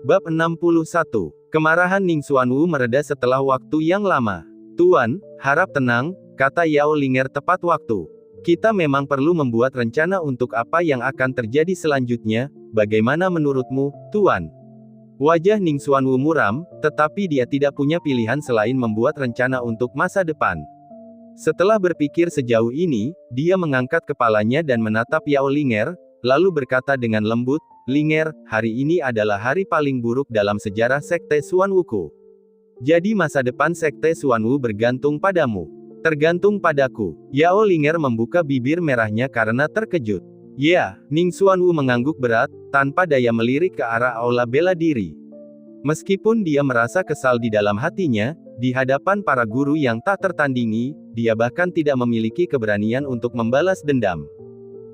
Bab 61. Kemarahan Ning Xuanwu mereda setelah waktu yang lama. Tuan, harap tenang, kata Yao Linger tepat waktu. Kita memang perlu membuat rencana untuk apa yang akan terjadi selanjutnya, bagaimana menurutmu, Tuan? Wajah Ning Xuanwu muram, tetapi dia tidak punya pilihan selain membuat rencana untuk masa depan. Setelah berpikir sejauh ini, dia mengangkat kepalanya dan menatap Yao Linger, lalu berkata dengan lembut, Linger, hari ini adalah hari paling buruk dalam sejarah Sekte Xuanwuku. Jadi masa depan Sekte Xuanwu bergantung padamu. Tergantung padaku. Yao Linger membuka bibir merahnya karena terkejut. Ya, Ning Xuanwu mengangguk berat, tanpa daya melirik ke arah aula bela diri. Meskipun dia merasa kesal di dalam hatinya, di hadapan para guru yang tak tertandingi, dia bahkan tidak memiliki keberanian untuk membalas dendam.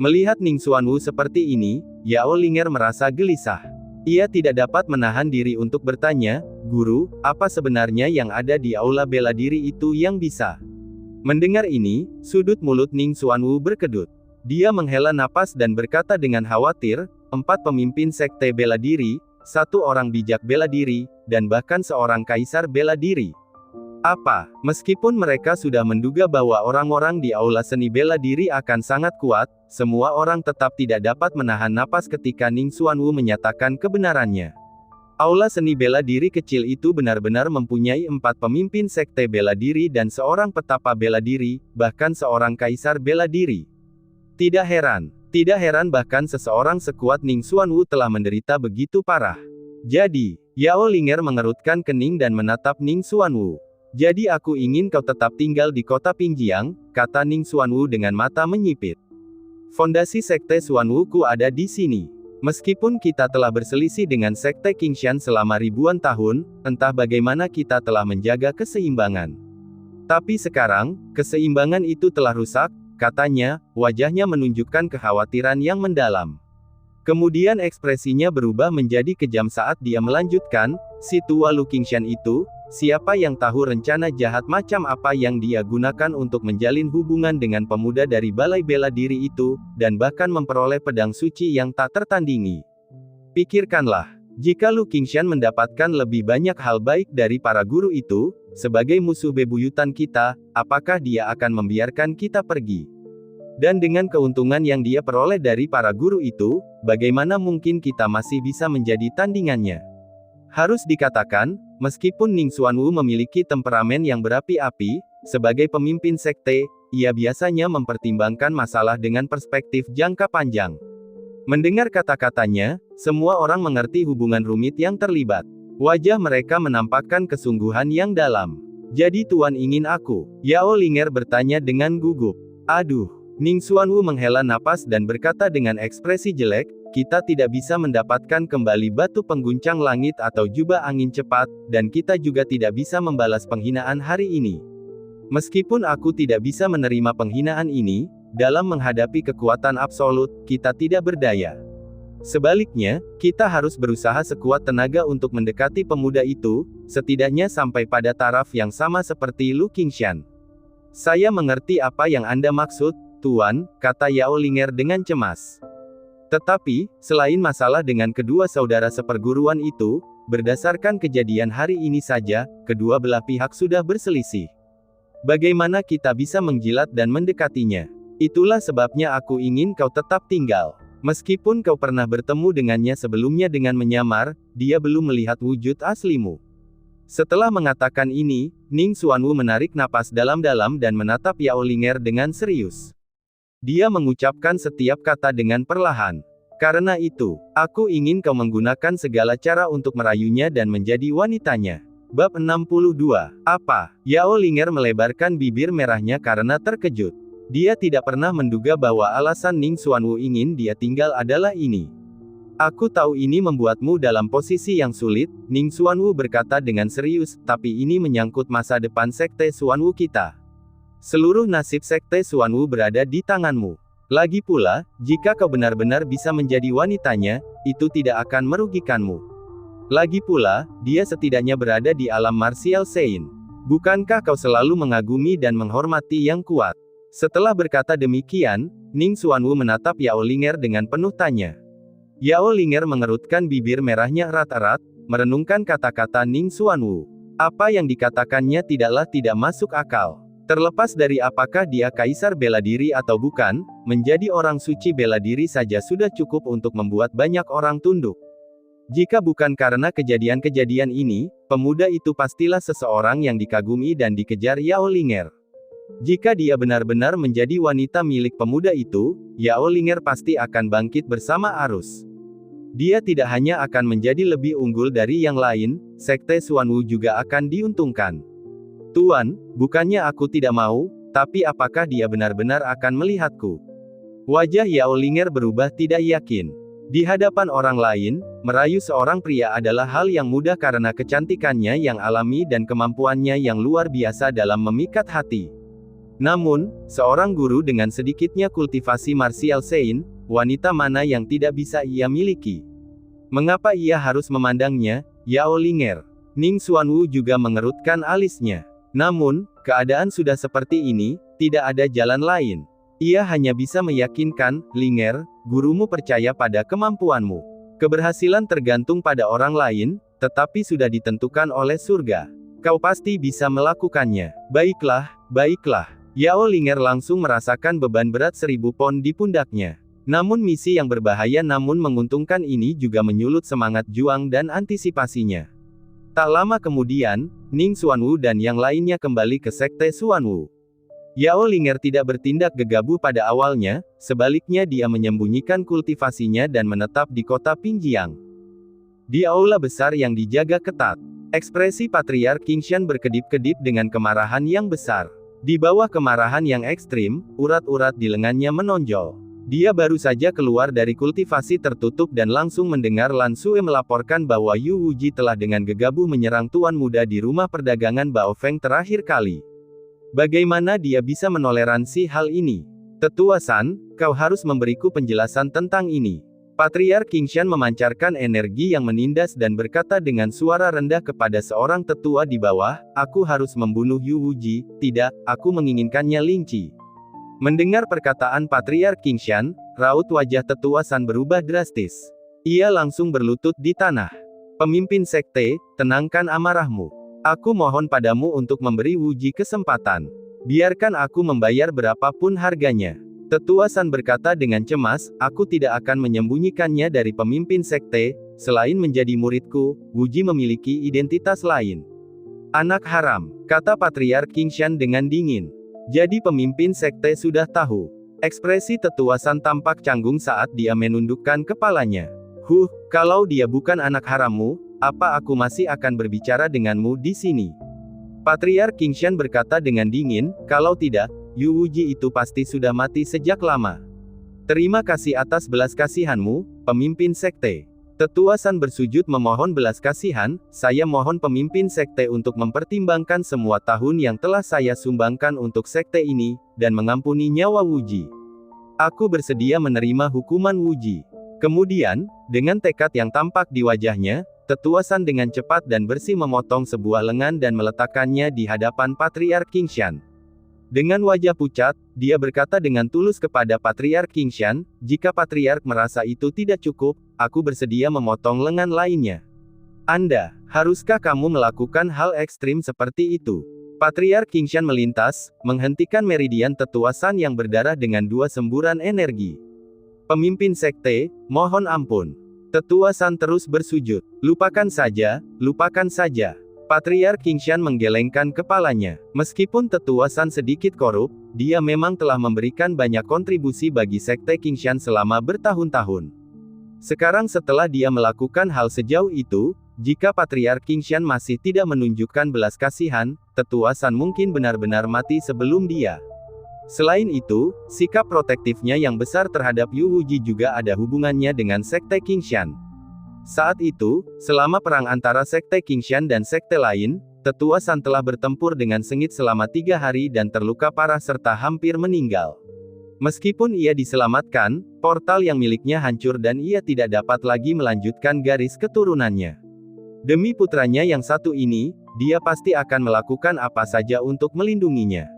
Melihat Ning Xuanwu seperti ini, Yao Linger merasa gelisah. Ia tidak dapat menahan diri untuk bertanya, Guru, apa sebenarnya yang ada di aula bela diri itu yang bisa? Mendengar ini, sudut mulut Ning Xuanwu berkedut. Dia menghela napas dan berkata dengan khawatir, 4 pemimpin sekte bela diri, 1 orang bijak bela diri, dan bahkan seorang kaisar bela diri. Apa? Meskipun mereka sudah menduga bahwa orang-orang di aula seni bela diri akan sangat kuat, semua orang tetap tidak dapat menahan napas ketika Ning Xuanwu menyatakan kebenarannya. Aula seni bela diri kecil itu benar-benar mempunyai 4 pemimpin sekte bela diri dan seorang petapa bela diri, bahkan seorang kaisar bela diri. Tidak heran bahkan seseorang sekuat Ning Xuanwu telah menderita begitu parah. Jadi, Yao Linger mengerutkan kening dan menatap Ning Xuanwu. Jadi aku ingin kau tetap tinggal di kota Pingjiang, kata Ning Xuanwu dengan mata menyipit. Fondasi Sekte Xuanwuku ada di sini. Meskipun kita telah berselisih dengan Sekte Qingshan selama ribuan tahun, entah bagaimana kita telah menjaga keseimbangan. Tapi sekarang, keseimbangan itu telah rusak, katanya, wajahnya menunjukkan kekhawatiran yang mendalam. Kemudian ekspresinya berubah menjadi kejam saat dia melanjutkan, si tua Lu Qingshan itu, siapa yang tahu rencana jahat macam apa yang dia gunakan untuk menjalin hubungan dengan pemuda dari balai bela diri itu, dan bahkan memperoleh pedang suci yang tak tertandingi. Pikirkanlah, jika Lu Qingshan mendapatkan lebih banyak hal baik dari para guru itu, sebagai musuh bebuyutan kita, apakah dia akan membiarkan kita pergi? Dan dengan keuntungan yang dia peroleh dari para guru itu, bagaimana mungkin kita masih bisa menjadi tandingannya? Harus dikatakan, meskipun Ning Xuanwu memiliki temperamen yang berapi-api, sebagai pemimpin sekte, ia biasanya mempertimbangkan masalah dengan perspektif jangka panjang. Mendengar kata-katanya, semua orang mengerti hubungan rumit yang terlibat. Wajah mereka menampakkan kesungguhan yang dalam. Jadi Tuan ingin aku? Yao Linger bertanya dengan gugup. Aduh. Ning Xuanwu menghela napas dan berkata dengan ekspresi jelek, kita tidak bisa mendapatkan kembali batu pengguncang langit atau jubah angin cepat, dan kita juga tidak bisa membalas penghinaan hari ini. Meskipun aku tidak bisa menerima penghinaan ini, dalam menghadapi kekuatan absolut, kita tidak berdaya. Sebaliknya, kita harus berusaha sekuat tenaga untuk mendekati pemuda itu, setidaknya sampai pada taraf yang sama seperti Lu Qingshan. Saya mengerti apa yang Anda maksud, Tuan, kata Yao Linger dengan cemas. Tetapi, selain masalah dengan kedua saudara seperguruan itu, berdasarkan kejadian hari ini saja, kedua belah pihak sudah berselisih. Bagaimana kita bisa menjilat dan mendekatinya? Itulah sebabnya aku ingin kau tetap tinggal. Meskipun kau pernah bertemu dengannya sebelumnya dengan menyamar, dia belum melihat wujud aslimu. Setelah mengatakan ini, Ning Xuanwu menarik napas dalam-dalam dan menatap Yao Linger dengan serius. Dia mengucapkan setiap kata dengan perlahan. Karena itu, aku ingin kau menggunakan segala cara untuk merayunya dan menjadi wanitanya. Bab 62. Apa? Yao Linger melebarkan bibir merahnya karena terkejut. Dia tidak pernah menduga bahwa alasan Ning Xuanwu ingin dia tinggal adalah ini. Aku tahu ini membuatmu dalam posisi yang sulit, Ning Xuanwu berkata dengan serius, tapi ini menyangkut masa depan Sekte Xuanwu kita. Seluruh nasib Sekte Xuanwu berada di tanganmu. Lagi pula, jika kau benar-benar bisa menjadi wanitanya, itu tidak akan merugikanmu. Lagi pula, dia setidaknya berada di alam martial Sein. Bukankah kau selalu mengagumi dan menghormati yang kuat? Setelah berkata demikian, Ning Xuanwu menatap Yao Linger dengan penuh tanya. Yao Linger mengerutkan bibir merahnya erat-erat, merenungkan kata-kata Ning Xuanwu. Apa yang dikatakannya tidaklah tidak masuk akal. Terlepas dari apakah dia kaisar bela diri atau bukan, menjadi orang suci bela diri saja sudah cukup untuk membuat banyak orang tunduk. Jika bukan karena kejadian-kejadian ini, pemuda itu pastilah seseorang yang dikagumi dan dikejar Yao Linger. Jika dia benar-benar menjadi wanita milik pemuda itu, Yao Linger pasti akan bangkit bersama arus. Dia tidak hanya akan menjadi lebih unggul dari yang lain, Sekte Xuanwu juga akan diuntungkan. Tuan, bukannya aku tidak mau, tapi apakah dia benar-benar akan melihatku? Wajah Yao Linger berubah tidak yakin. Di hadapan orang lain, merayu seorang pria adalah hal yang mudah karena kecantikannya yang alami dan kemampuannya yang luar biasa dalam memikat hati. Namun, seorang guru dengan sedikitnya kultivasi martial Sein, wanita mana yang tidak bisa ia miliki? Mengapa ia harus memandangnya, Yao Linger? Ning Xuanwu juga mengerutkan alisnya. Namun, keadaan sudah seperti ini, tidak ada jalan lain. Ia hanya bisa meyakinkan, Linger, gurumu percaya pada kemampuanmu. Keberhasilan tergantung pada orang lain, tetapi sudah ditentukan oleh surga. Kau pasti bisa melakukannya. Baiklah, baiklah. Yao Linger langsung merasakan beban berat 1000 pon di pundaknya. Namun misi yang berbahaya namun menguntungkan ini juga menyulut semangat juang dan antisipasinya. Tak lama kemudian, Ning Xuanwu dan yang lainnya kembali ke Sekte Xuanwu. Yao Linger tidak bertindak gegabah pada awalnya, sebaliknya dia menyembunyikan kultivasinya dan menetap di kota Pinjiang. Di aula besar yang dijaga ketat, ekspresi Patriark Qingshan berkedip-kedip dengan kemarahan yang besar. Di bawah kemarahan yang ekstrim, urat-urat di lengannya menonjol. Dia baru saja keluar dari kultivasi tertutup dan langsung mendengar Lan Xue melaporkan bahwa Yu Wuji telah dengan gegabah menyerang tuan muda di rumah perdagangan Baofeng terakhir kali. Bagaimana dia bisa menoleransi hal ini? Tetua San, kau harus memberiku penjelasan tentang ini. Patriark Qingshan memancarkan energi yang menindas dan berkata dengan suara rendah kepada seorang tetua di bawah, aku harus membunuh Yu Wuji, tidak, aku menginginkannya Lingqi. Mendengar perkataan Patriark Qingshan, raut wajah tetua San berubah drastis. Ia langsung berlutut di tanah. Pemimpin sekte, tenangkan amarahmu. Aku mohon padamu untuk memberi Wuji kesempatan. Biarkan aku membayar berapapun harganya. Tetua San berkata dengan cemas, aku tidak akan menyembunyikannya dari pemimpin sekte, selain menjadi muridku, Wuji memiliki identitas lain. Anak haram, kata Patriark Qingshan dengan dingin. Jadi pemimpin sekte sudah tahu. Ekspresi Tetua San tampak canggung saat dia menundukkan kepalanya. Kalau dia bukan anak harammu, apa aku masih akan berbicara denganmu di sini? Patriark Qingshan berkata dengan dingin, kalau tidak, Yu Wuji itu pasti sudah mati sejak lama. Terima kasih atas belas kasihanmu, pemimpin sekte. Tetua San bersujud memohon belas kasihan, saya mohon pemimpin sekte untuk mempertimbangkan semua tahun yang telah saya sumbangkan untuk sekte ini, dan mengampuni nyawa Wuji. Aku bersedia menerima hukuman Wuji. Kemudian, dengan tekad yang tampak di wajahnya, Tetua San dengan cepat dan bersih memotong sebuah lengan dan meletakkannya di hadapan Patriark Qingshan. Dengan wajah pucat, dia berkata dengan tulus kepada Patriark Qingshan, jika Patriark merasa itu tidak cukup, aku bersedia memotong lengan lainnya. Haruskah kamu melakukan hal ekstrim seperti itu? Patriark Qingshan melintas, menghentikan meridian Tetua San yang berdarah dengan 2 semburan energi. Pemimpin sekte, mohon ampun. Tetua San terus bersujud. Lupakan saja, lupakan saja. Patriark Qingshan menggelengkan kepalanya. Meskipun Tetua San sedikit korup, dia memang telah memberikan banyak kontribusi bagi sekte Qingshan selama bertahun-tahun. Sekarang setelah dia melakukan hal sejauh itu, jika Patriark Qingshan masih tidak menunjukkan belas kasihan, Tetua San mungkin benar-benar mati sebelum dia. Selain itu, sikap protektifnya yang besar terhadap Yu Wuji juga ada hubungannya dengan sekte Qingshan. Saat itu, selama perang antara sekte Qingshan dan sekte lain, Tetua San telah bertempur dengan sengit selama 3 hari dan terluka parah serta hampir meninggal. Meskipun ia diselamatkan, portal yang miliknya hancur dan ia tidak dapat lagi melanjutkan garis keturunannya. Demi putranya yang satu ini, dia pasti akan melakukan apa saja untuk melindunginya.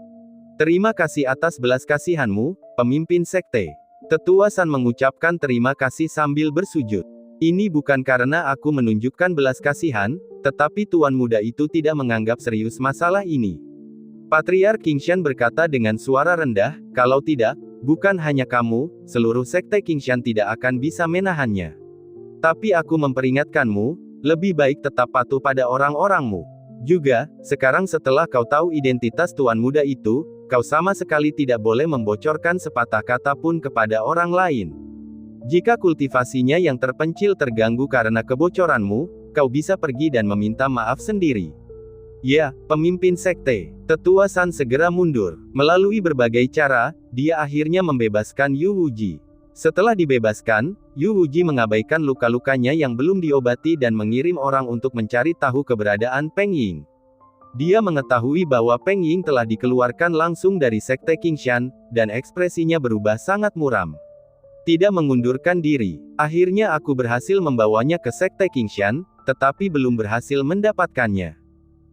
Terima kasih atas belas kasihanmu, pemimpin sekte. Tetua San mengucapkan terima kasih sambil bersujud. Ini bukan karena aku menunjukkan belas kasihan, tetapi tuan muda itu tidak menganggap serius masalah ini. Patriark Qingshan berkata dengan suara rendah, kalau tidak, bukan hanya kamu, seluruh sekte Qingshan tidak akan bisa menahannya. Tapi aku memperingatkanmu, lebih baik tetap patuh pada orang-orangmu. Juga, sekarang setelah kau tahu identitas tuan muda itu, kau sama sekali tidak boleh membocorkan sepatah kata pun kepada orang lain. Jika kultivasinya yang terpencil terganggu karena kebocoranmu, kau bisa pergi dan meminta maaf sendiri. Ya, pemimpin sekte. Tetua San segera mundur. Melalui berbagai cara, dia akhirnya membebaskan Yu Wuji. Setelah dibebaskan, Yu Wuji mengabaikan luka-lukanya yang belum diobati dan mengirim orang untuk mencari tahu keberadaan Peng Ying. Dia mengetahui bahwa Peng Ying telah dikeluarkan langsung dari sekte Qingshan, dan ekspresinya berubah sangat muram. Tidak mengundurkan diri. Akhirnya aku berhasil membawanya ke sekte Qingshan, tetapi belum berhasil mendapatkannya.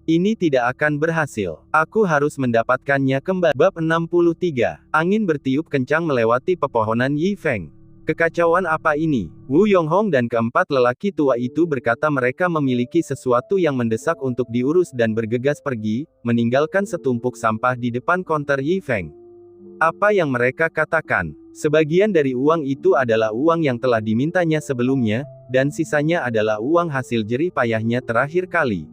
Ini tidak akan berhasil. Aku harus mendapatkannya kembali. Bab 63. Angin bertiup kencang melewati pepohonan Yi Feng. Kekacauan apa ini? Wu Yonghong dan keempat lelaki tua itu berkata mereka memiliki sesuatu yang mendesak untuk diurus dan bergegas pergi, meninggalkan setumpuk sampah di depan konter Yi Feng. Apa yang mereka katakan? Sebagian dari uang itu adalah uang yang telah dimintanya sebelumnya, dan sisanya adalah uang hasil jerih payahnya terakhir kali.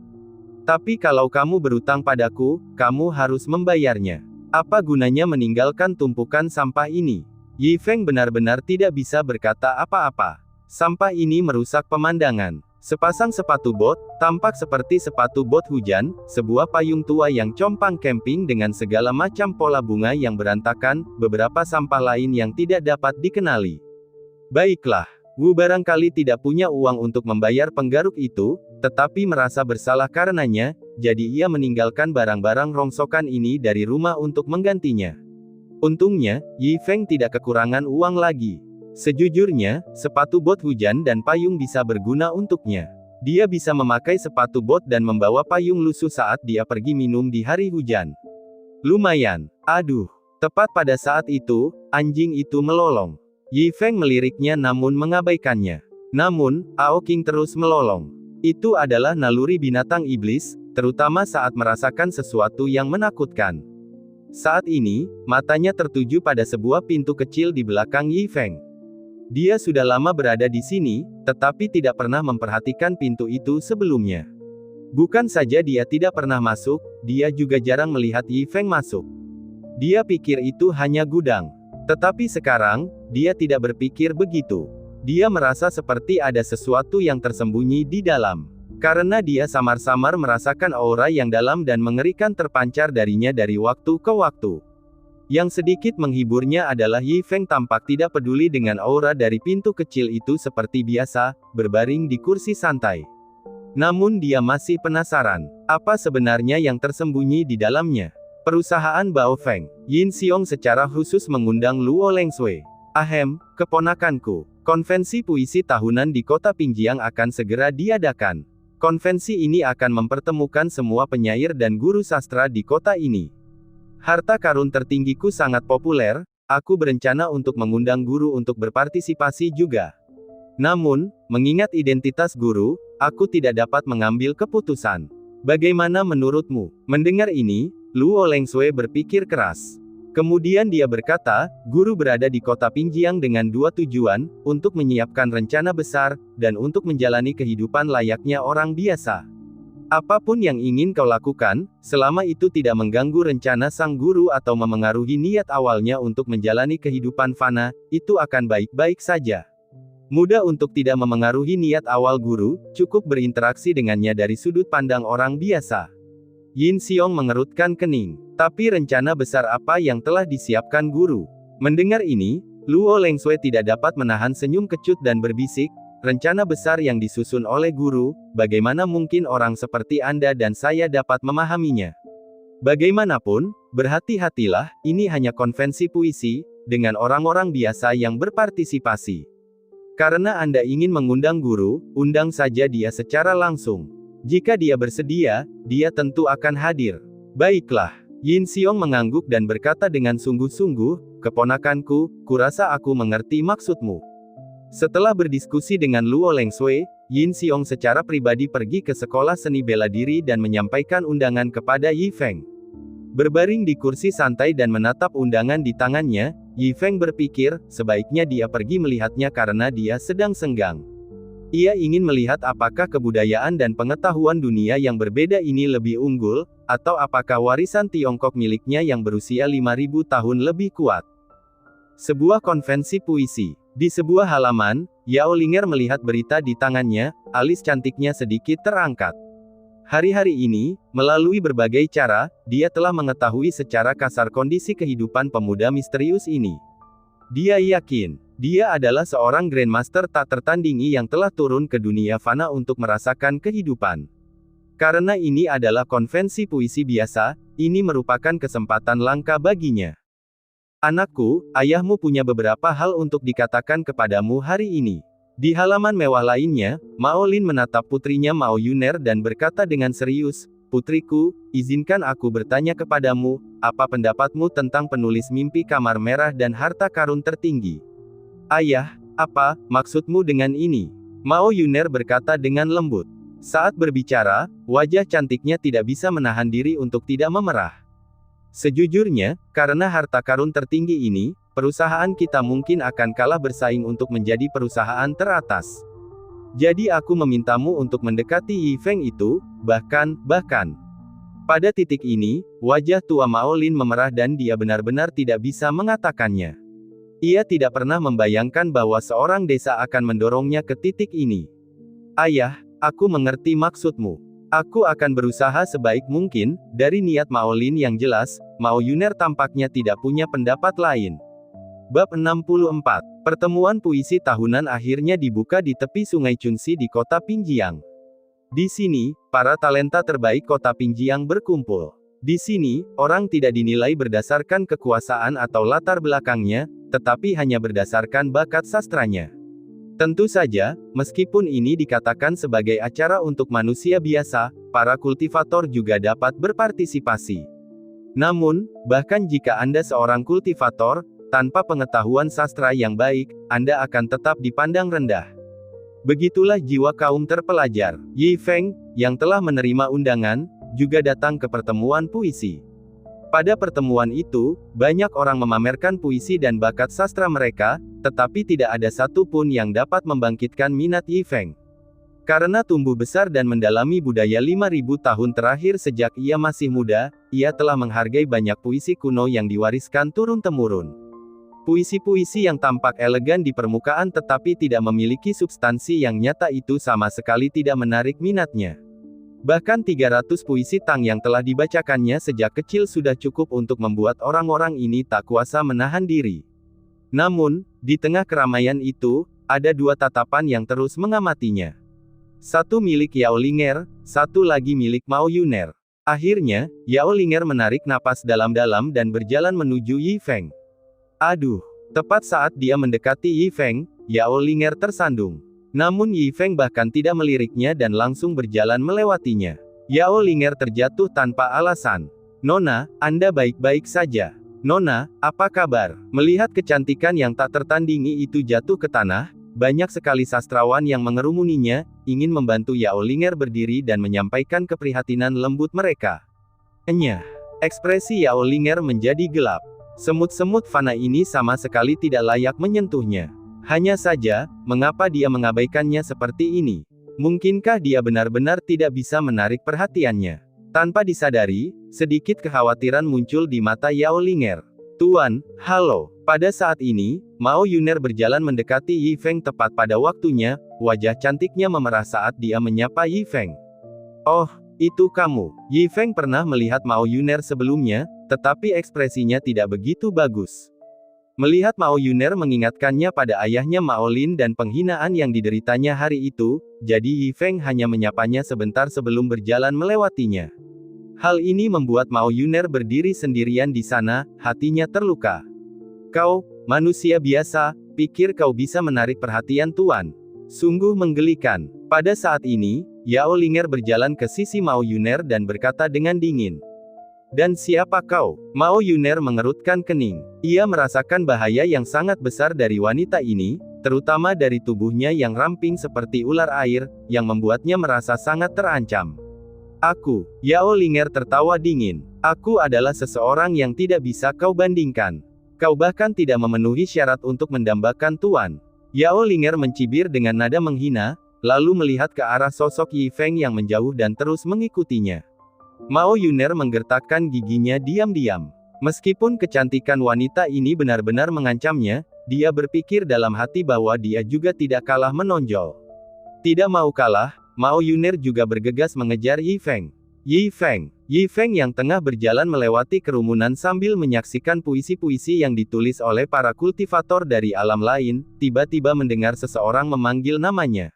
Tapi kalau kamu berutang padaku, kamu harus membayarnya. Apa gunanya meninggalkan tumpukan sampah ini? Yi Feng benar-benar tidak bisa berkata apa-apa. Sampah ini merusak pemandangan. Sepasang sepatu bot, tampak seperti sepatu bot hujan, sebuah payung tua yang compang camping dengan segala macam pola bunga yang berantakan, beberapa sampah lain yang tidak dapat dikenali. Baiklah, Wu barangkali tidak punya uang untuk membayar penggaruk itu, tetapi merasa bersalah karenanya, jadi ia meninggalkan barang-barang rongsokan ini dari rumah untuk menggantinya. Untungnya, Yi Feng tidak kekurangan uang lagi. Sejujurnya, sepatu bot hujan dan payung bisa berguna untuknya. Dia bisa memakai sepatu bot dan membawa payung lusuh saat dia pergi minum di hari hujan. Lumayan. Aduh. Tepat pada saat itu, anjing itu melolong. Yi Feng meliriknya namun mengabaikannya. Namun, Ao King terus melolong. Itu adalah naluri binatang iblis, terutama saat merasakan sesuatu yang menakutkan. Saat ini, matanya tertuju pada sebuah pintu kecil di belakang Yi Feng. Dia sudah lama berada di sini, tetapi tidak pernah memperhatikan pintu itu sebelumnya. Bukan saja dia tidak pernah masuk, dia juga jarang melihat Yi Feng masuk. Dia pikir itu hanya gudang. Tetapi sekarang, dia tidak berpikir begitu. Dia merasa seperti ada sesuatu yang tersembunyi di dalam. Karena dia samar-samar merasakan aura yang dalam dan mengerikan terpancar darinya dari waktu ke waktu. Yang sedikit menghiburnya adalah Yi Feng tampak tidak peduli dengan aura dari pintu kecil itu seperti biasa, berbaring di kursi santai. Namun dia masih penasaran, apa sebenarnya yang tersembunyi di dalamnya. Perusahaan Bao Feng, Yin Xiong secara khusus mengundang Luo Lengsui. Ahem, keponakanku. Konvensi puisi tahunan di kota Pingjiang akan segera diadakan. Konvensi ini akan mempertemukan semua penyair dan guru sastra di kota ini. Harta karun tertinggiku sangat populer, aku berencana untuk mengundang guru untuk berpartisipasi juga. Namun, mengingat identitas guru, aku tidak dapat mengambil keputusan. Bagaimana menurutmu? Mendengar ini, Luo Lengsui berpikir keras. Kemudian dia berkata, guru berada di kota Pingjiang dengan dua tujuan, untuk menyiapkan rencana besar, dan untuk menjalani kehidupan layaknya orang biasa. Apapun yang ingin kau lakukan, selama itu tidak mengganggu rencana sang guru atau memengaruhi niat awalnya untuk menjalani kehidupan fana, itu akan baik-baik saja. Mudah untuk tidak memengaruhi niat awal guru, cukup berinteraksi dengannya dari sudut pandang orang biasa. Yin Xiong mengerutkan kening. Tapi rencana besar apa yang telah disiapkan guru? Mendengar ini, Luo Lengsui tidak dapat menahan senyum kecut dan berbisik, rencana besar yang disusun oleh guru, bagaimana mungkin orang seperti Anda dan saya dapat memahaminya? Bagaimanapun, berhati-hatilah, ini hanya konvensi puisi, dengan orang-orang biasa yang berpartisipasi. Karena Anda ingin mengundang guru, undang saja dia secara langsung. Jika dia bersedia, dia tentu akan hadir. Baiklah. Yin Xiong mengangguk dan berkata dengan sungguh-sungguh, keponakanku, kurasa aku mengerti maksudmu. Setelah berdiskusi dengan Luo Lengsui, Yin Xiong secara pribadi pergi ke sekolah seni bela diri dan menyampaikan undangan kepada Yi Feng. Berbaring di kursi santai dan menatap undangan di tangannya, Yi Feng berpikir, sebaiknya dia pergi melihatnya karena dia sedang senggang. Ia ingin melihat apakah kebudayaan dan pengetahuan dunia yang berbeda ini lebih unggul, atau apakah warisan Tiongkok miliknya yang berusia 5.000 tahun lebih kuat. Sebuah konvensi puisi. Di sebuah halaman, Yao Linger melihat berita di tangannya, alis cantiknya sedikit terangkat. Hari-hari ini, melalui berbagai cara, dia telah mengetahui secara kasar kondisi kehidupan pemuda misterius ini. Dia yakin, dia adalah seorang Grandmaster tak tertandingi yang telah turun ke dunia fana untuk merasakan kehidupan. Karena ini adalah konvensi puisi biasa, ini merupakan kesempatan langka baginya. Anakku, ayahmu punya beberapa hal untuk dikatakan kepadamu hari ini. Di halaman mewah lainnya, Mao Lin menatap putrinya Mao Yuner dan berkata dengan serius, "Putriku, izinkan aku bertanya kepadamu, apa pendapatmu tentang penulis mimpi kamar merah dan harta karun tertinggi?" "Ayah, apa maksudmu dengan ini?" Mao Yuner berkata dengan lembut. Saat berbicara, wajah cantiknya tidak bisa menahan diri untuk tidak memerah. "Sejujurnya, karena harta karun tertinggi ini, perusahaan kita mungkin akan kalah bersaing untuk menjadi perusahaan teratas. Jadi aku memintamu untuk mendekati Yi Feng itu, bahkan. Pada titik ini, wajah tua Mao Lin memerah dan dia benar-benar tidak bisa mengatakannya. Ia tidak pernah membayangkan bahwa seorang desa akan mendorongnya ke titik ini. "Ayah, aku mengerti maksudmu. Aku akan berusaha sebaik mungkin." Dari niat Mao Lin yang jelas, Mao Yuner tampaknya tidak punya pendapat lain. Bab 64. Pertemuan puisi tahunan akhirnya dibuka di tepi Sungai Chunxi di kota Pinjiang. Di sini, para talenta terbaik kota Pinjiang berkumpul. Di sini, orang tidak dinilai berdasarkan kekuasaan atau latar belakangnya, tetapi hanya berdasarkan bakat sastranya. Tentu saja, meskipun ini dikatakan sebagai acara untuk manusia biasa, para kultivator juga dapat berpartisipasi. Namun, bahkan jika Anda seorang kultivator, tanpa pengetahuan sastra yang baik, Anda akan tetap dipandang rendah. Begitulah jiwa kaum terpelajar. Yi Feng, yang telah menerima undangan, juga datang ke pertemuan puisi. Pada pertemuan itu, banyak orang memamerkan puisi dan bakat sastra mereka, tetapi tidak ada satu pun yang dapat membangkitkan minat Yi Feng. Karena tumbuh besar dan mendalami budaya 5.000 tahun terakhir sejak ia masih muda, ia telah menghargai banyak puisi kuno yang diwariskan turun-temurun. Puisi-puisi yang tampak elegan di permukaan tetapi tidak memiliki substansi yang nyata itu sama sekali tidak menarik minatnya. Bahkan 300 puisi Tang yang telah dibacakannya sejak kecil sudah cukup untuk membuat orang-orang ini tak kuasa menahan diri. Namun, di tengah keramaian itu, ada dua tatapan yang terus mengamatinya. Satu milik Yao Linger, satu lagi milik Mao Yuner. Akhirnya, Yao Linger menarik napas dalam-dalam dan berjalan menuju Yi Feng. Aduh, tepat saat dia mendekati Yi Feng, Yao Linger tersandung. Namun Yi Feng bahkan tidak meliriknya dan langsung berjalan melewatinya. Yao Linger terjatuh tanpa alasan. "Nona, Anda baik-baik saja?" "Nona, apa kabar?" Melihat kecantikan yang tak tertandingi itu jatuh ke tanah, banyak sekali sastrawan yang mengerumuninya, ingin membantu Yao Linger berdiri dan menyampaikan keprihatinan lembut mereka. Enyah. Ekspresi Yao Linger menjadi gelap. Semut-semut fana ini sama sekali tidak layak menyentuhnya. Hanya saja, mengapa dia mengabaikannya seperti ini? Mungkinkah dia benar-benar tidak bisa menarik perhatiannya? Tanpa disadari, sedikit kekhawatiran muncul di mata Yao Linger. "Tuan, halo." Pada saat ini, Mao Yuner berjalan mendekati Yi Feng tepat pada waktunya, wajah cantiknya memerah saat dia menyapa Yi Feng. "Oh, itu kamu." Yi Feng pernah melihat Mao Yuner sebelumnya, tetapi ekspresinya tidak begitu bagus. Melihat Mao Yuner mengingatkannya pada ayahnya Mao Lin dan penghinaan yang dideritanya hari itu, jadi Yi Feng hanya menyapanya sebentar sebelum berjalan melewatinya. Hal ini membuat Mao Yuner berdiri sendirian di sana, hatinya terluka. "Kau, manusia biasa, pikir kau bisa menarik perhatian tuan?" Sungguh menggelikan. Pada saat ini, Yao Linger berjalan ke sisi Mao Yuner dan berkata dengan dingin. Dan siapa kau? Mao Yuner mengerutkan kening. Ia merasakan bahaya yang sangat besar dari wanita ini, terutama dari tubuhnya yang ramping seperti ular air, yang membuatnya merasa sangat terancam. Aku, Yao Linger tertawa dingin. Aku adalah seseorang yang tidak bisa kau bandingkan. Kau bahkan tidak memenuhi syarat untuk mendambakan tuan. Yao Linger mencibir dengan nada menghina, lalu melihat ke arah sosok Yi Feng yang menjauh dan terus mengikutinya. Mao Yuner menggertakkan giginya diam-diam. Meskipun kecantikan wanita ini benar-benar mengancamnya, dia berpikir dalam hati bahwa dia juga tidak kalah menonjol. Tidak mau kalah, Mao Yuner juga bergegas mengejar Yi Feng. Yi Feng yang tengah berjalan melewati kerumunan sambil menyaksikan puisi-puisi yang ditulis oleh para kultivator dari alam lain, tiba-tiba mendengar seseorang memanggil namanya.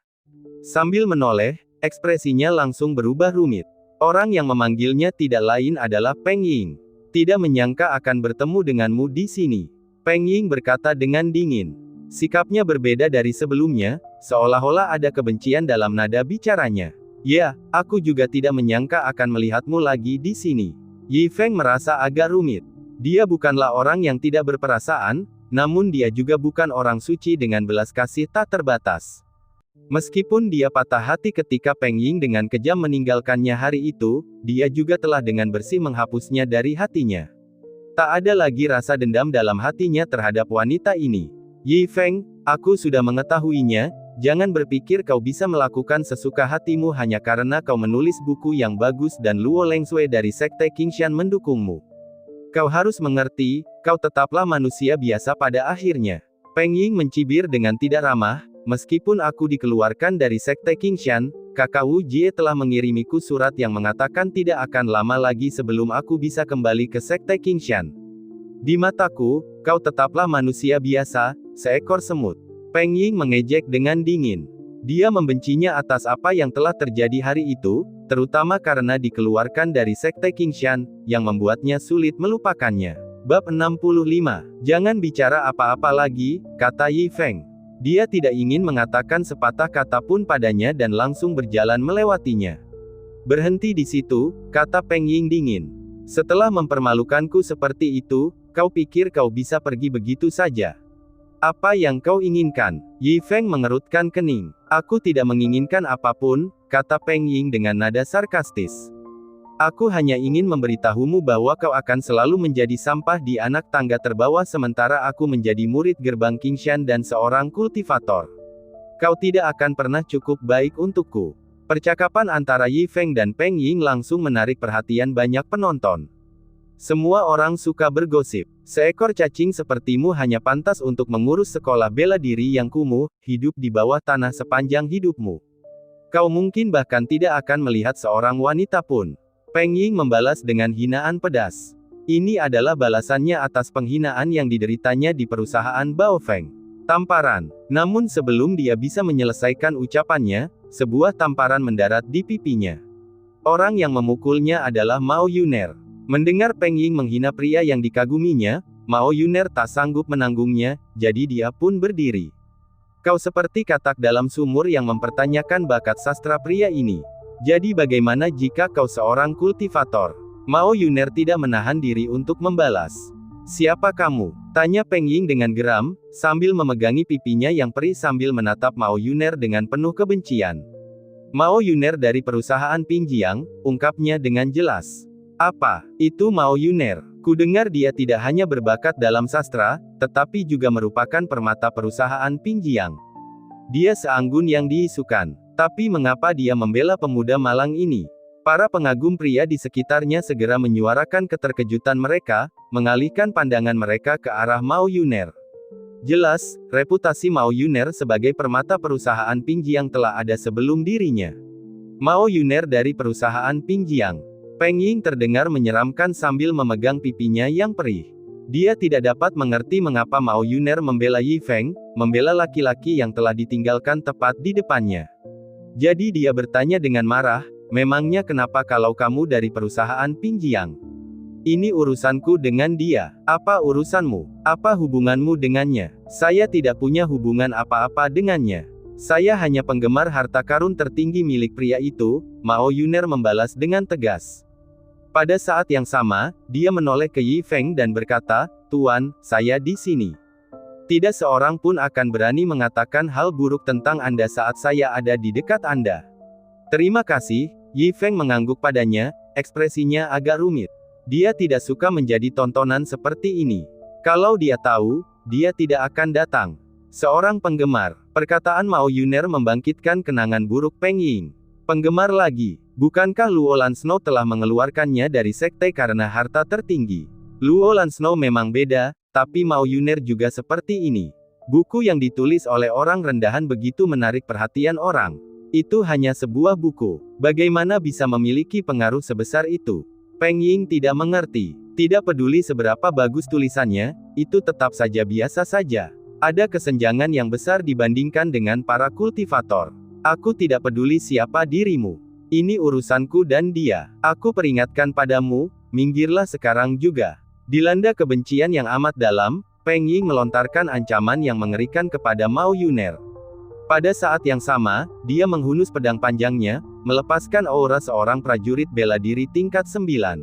Sambil menoleh, ekspresinya langsung berubah rumit. Orang yang memanggilnya tidak lain adalah Peng Ying. Tidak menyangka akan bertemu denganmu di sini. Peng Ying berkata dengan dingin. Sikapnya berbeda dari sebelumnya, seolah-olah ada kebencian dalam nada bicaranya. Ya, aku juga tidak menyangka akan melihatmu lagi di sini. Yi Feng merasa agak rumit. Dia bukanlah orang yang tidak berperasaan, namun dia juga bukan orang suci dengan belas kasih tak terbatas. Meskipun dia patah hati ketika Peng Ying dengan kejam meninggalkannya hari itu, dia juga telah dengan bersih menghapusnya dari hatinya. Tak ada lagi rasa dendam dalam hatinya terhadap wanita ini. Yi Feng, aku sudah mengetahuinya, jangan berpikir kau bisa melakukan sesuka hatimu hanya karena kau menulis buku yang bagus dan Luo Lengsui dari Sekte Qingshan mendukungmu. Kau harus mengerti, kau tetaplah manusia biasa pada akhirnya. Peng Ying mencibir dengan tidak ramah. Meskipun aku dikeluarkan dari Sekte Qingshan, kakak Wu Jie telah mengirimiku surat yang mengatakan tidak akan lama lagi sebelum aku bisa kembali ke Sekte Qingshan. Di mataku, kau tetaplah manusia biasa, seekor semut. Peng Ying mengejek dengan dingin. Dia membencinya atas apa yang telah terjadi hari itu, terutama karena dikeluarkan dari Sekte Qingshan, yang membuatnya sulit melupakannya. Bab 65. Jangan bicara apa-apa lagi, kata Yi Feng. Dia tidak ingin mengatakan sepatah kata pun padanya dan langsung berjalan melewatinya. Berhenti di situ, kata Peng Ying dingin. Setelah mempermalukanku seperti itu, kau pikir kau bisa pergi begitu saja? Apa yang kau inginkan? Yi Feng mengerutkan kening. Aku tidak menginginkan apapun, kata Peng Ying dengan nada sarkastis. Aku hanya ingin memberitahumu bahwa kau akan selalu menjadi sampah di anak tangga terbawah sementara aku menjadi murid gerbang Qingshan dan seorang kultivator. Kau tidak akan pernah cukup baik untukku. Percakapan antara Yi Feng dan Peng Ying langsung menarik perhatian banyak penonton. Semua orang suka bergosip. Seekor cacing sepertimu hanya pantas untuk mengurus sekolah bela diri yang kumuh, hidup di bawah tanah sepanjang hidupmu. Kau mungkin bahkan tidak akan melihat seorang wanita pun. Peng Ying membalas dengan hinaan pedas. Ini adalah balasannya atas penghinaan yang dideritanya di perusahaan Baofeng. Tamparan. Namun sebelum dia bisa menyelesaikan ucapannya, sebuah tamparan mendarat di pipinya. Orang yang memukulnya adalah Mao Yuner. Mendengar Peng Ying menghina pria yang dikaguminya, Mao Yuner tak sanggup menanggungnya, jadi dia pun berdiri. Kau seperti katak dalam sumur yang mempertanyakan bakat sastra pria ini. Jadi bagaimana jika kau seorang kultivator? Mao Yuner tidak menahan diri untuk membalas. Siapa kamu? Tanya Peng Ying dengan geram, sambil memegangi pipinya yang perih sambil menatap Mao Yuner dengan penuh kebencian. Mao Yuner dari perusahaan Pingjiang, ungkapnya dengan jelas. Apa? Itu Mao Yuner. Kudengar dia tidak hanya berbakat dalam sastra, tetapi juga merupakan permata perusahaan Pingjiang. Dia seanggun yang diisukan. Tapi mengapa dia membela pemuda malang ini? Para pengagum pria di sekitarnya segera menyuarakan keterkejutan mereka, mengalihkan pandangan mereka ke arah Mao Yuner. Jelas, reputasi Mao Yuner sebagai permata perusahaan Pingjiang telah ada sebelum dirinya. Mao Yuner dari perusahaan Pingjiang. Peng Ying terdengar menyeramkan sambil memegang pipinya yang perih. Dia tidak dapat mengerti mengapa Mao Yuner membela Yi Feng, membela laki-laki yang telah ditinggalkan tepat di depannya. Jadi dia bertanya dengan marah, memangnya kenapa kalau kamu dari perusahaan Pingjiang? Ini urusanku dengan dia. Apa urusanmu? Apa hubunganmu dengannya? Saya tidak punya hubungan apa-apa dengannya. Saya hanya penggemar harta karun tertinggi milik pria itu, Mao Yuner membalas dengan tegas. Pada saat yang sama, dia menoleh ke Yi Feng dan berkata, "Tuan, saya di sini. Tidak seorang pun akan berani mengatakan hal buruk tentang Anda saat saya ada di dekat Anda." "Terima kasih." Yi Feng mengangguk padanya, ekspresinya agak rumit. Dia tidak suka menjadi tontonan seperti ini. Kalau dia tahu, dia tidak akan datang. Seorang penggemar. Perkataan Mao Yuner membangkitkan kenangan buruk Peng Ying. Penggemar lagi. Bukankah Luo Lansnow telah mengeluarkannya dari sekte karena harta tertinggi? Luo Lansnow memang beda, tapi Mao Yuner juga seperti ini. Buku yang ditulis oleh orang rendahan begitu menarik perhatian orang. Itu hanya sebuah buku. Bagaimana bisa memiliki pengaruh sebesar itu? Peng Ying tidak mengerti. Tidak peduli seberapa bagus tulisannya, itu tetap saja biasa saja. Ada kesenjangan yang besar dibandingkan dengan para kultivator. Aku tidak peduli siapa dirimu. Ini urusanku dan dia. Aku peringatkan padamu, minggirlah sekarang juga. Dilanda kebencian yang amat dalam, Peng Ying melontarkan ancaman yang mengerikan kepada Mao Yuner. Pada saat yang sama, dia menghunus pedang panjangnya, melepaskan aura seorang prajurit bela diri tingkat 9.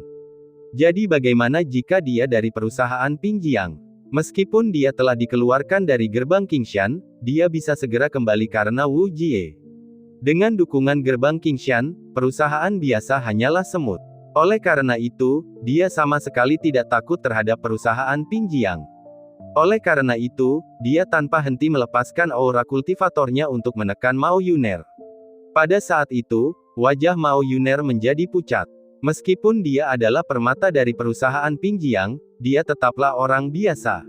Jadi bagaimana jika dia dari perusahaan Pingjiang? Meskipun dia telah dikeluarkan dari gerbang Qingshan, dia bisa segera kembali karena Wu Jie. Dengan dukungan gerbang Qingshan, perusahaan biasa hanyalah semut. Oleh karena itu, dia sama sekali tidak takut terhadap perusahaan Pingjiang. Oleh karena itu, dia tanpa henti melepaskan aura kultivatornya untuk menekan Mao Yuner. Pada saat itu, wajah Mao Yuner menjadi pucat. Meskipun dia adalah permata dari perusahaan Pingjiang, dia tetaplah orang biasa.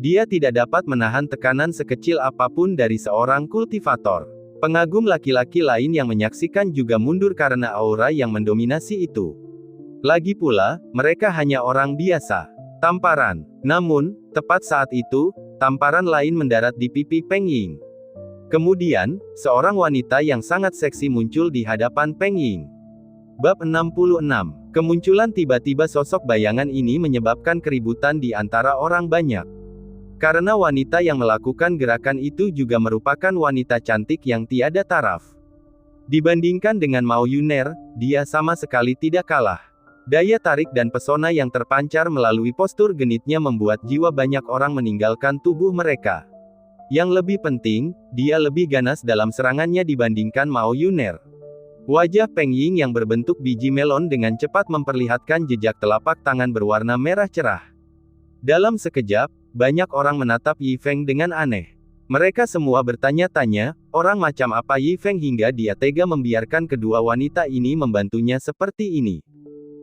Dia tidak dapat menahan tekanan sekecil apapun dari seorang kultivator. Pengagum laki-laki lain yang menyaksikan juga mundur karena aura yang mendominasi itu. Lagi pula, mereka hanya orang biasa. Tamparan. Namun, tepat saat itu, tamparan lain mendarat di pipi Peng Ying. Kemudian, seorang wanita yang sangat seksi muncul di hadapan Peng Ying. Bab 66. Kemunculan tiba-tiba sosok bayangan ini menyebabkan keributan di antara orang banyak. Karena wanita yang melakukan gerakan itu juga merupakan wanita cantik yang tiada taraf. Dibandingkan dengan Mao Yuner, dia sama sekali tidak kalah. Daya tarik dan pesona yang terpancar melalui postur genitnya membuat jiwa banyak orang meninggalkan tubuh mereka. Yang lebih penting, dia lebih ganas dalam serangannya dibandingkan Mao Yuner. Wajah Peng Ying yang berbentuk biji melon dengan cepat memperlihatkan jejak telapak tangan berwarna merah cerah. Dalam sekejap, banyak orang menatap Yi Feng dengan aneh. Mereka semua bertanya-tanya, orang macam apa Yi Feng hingga dia tega membiarkan kedua wanita ini membantunya seperti ini.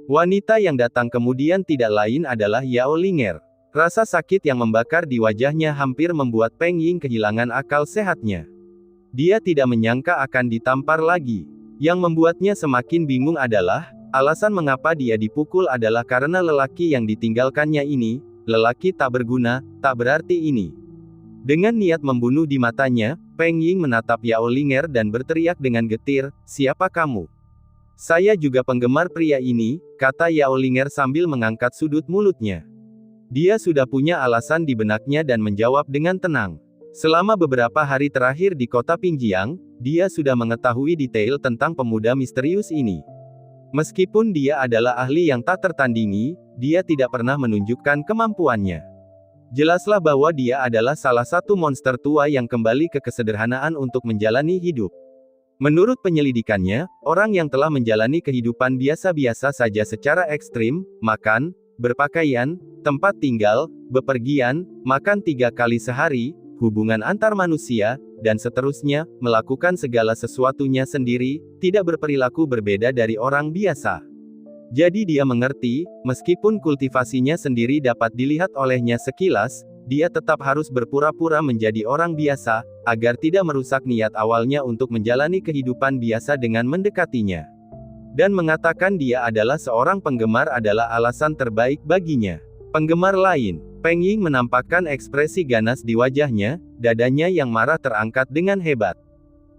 Wanita yang datang kemudian tidak lain adalah Yao Linger. Rasa sakit yang membakar di wajahnya hampir membuat Peng Ying kehilangan akal sehatnya. Dia tidak menyangka akan ditampar lagi. Yang membuatnya semakin bingung adalah, alasan mengapa dia dipukul adalah karena lelaki yang ditinggalkannya ini, lelaki tak berguna, tak berarti ini. Dengan niat membunuh di matanya, Peng Ying menatap Yao Linger dan berteriak dengan getir, "Siapa kamu?" "Saya juga penggemar pria ini," kata Yao Linger sambil mengangkat sudut mulutnya. Dia sudah punya alasan di benaknya dan menjawab dengan tenang. Selama beberapa hari terakhir di kota Pingjiang, dia sudah mengetahui detail tentang pemuda misterius ini. Meskipun dia adalah ahli yang tak tertandingi, dia tidak pernah menunjukkan kemampuannya. Jelaslah bahwa dia adalah salah satu monster tua yang kembali ke kesederhanaan untuk menjalani hidup. Menurut penyelidikannya, orang yang telah menjalani kehidupan biasa-biasa saja secara ekstrim, makan, berpakaian, tempat tinggal, bepergian, makan 3 kali sehari, hubungan antar manusia, dan seterusnya, melakukan segala sesuatunya sendiri, tidak berperilaku berbeda dari orang biasa. Jadi dia mengerti, meskipun kultivasinya sendiri dapat dilihat olehnya sekilas, dia tetap harus berpura-pura menjadi orang biasa, agar tidak merusak niat awalnya untuk menjalani kehidupan biasa dengan mendekatinya. Dan mengatakan dia adalah seorang penggemar adalah alasan terbaik baginya. Penggemar lain. Peng Ying menampakkan ekspresi ganas di wajahnya, dadanya yang marah terangkat dengan hebat.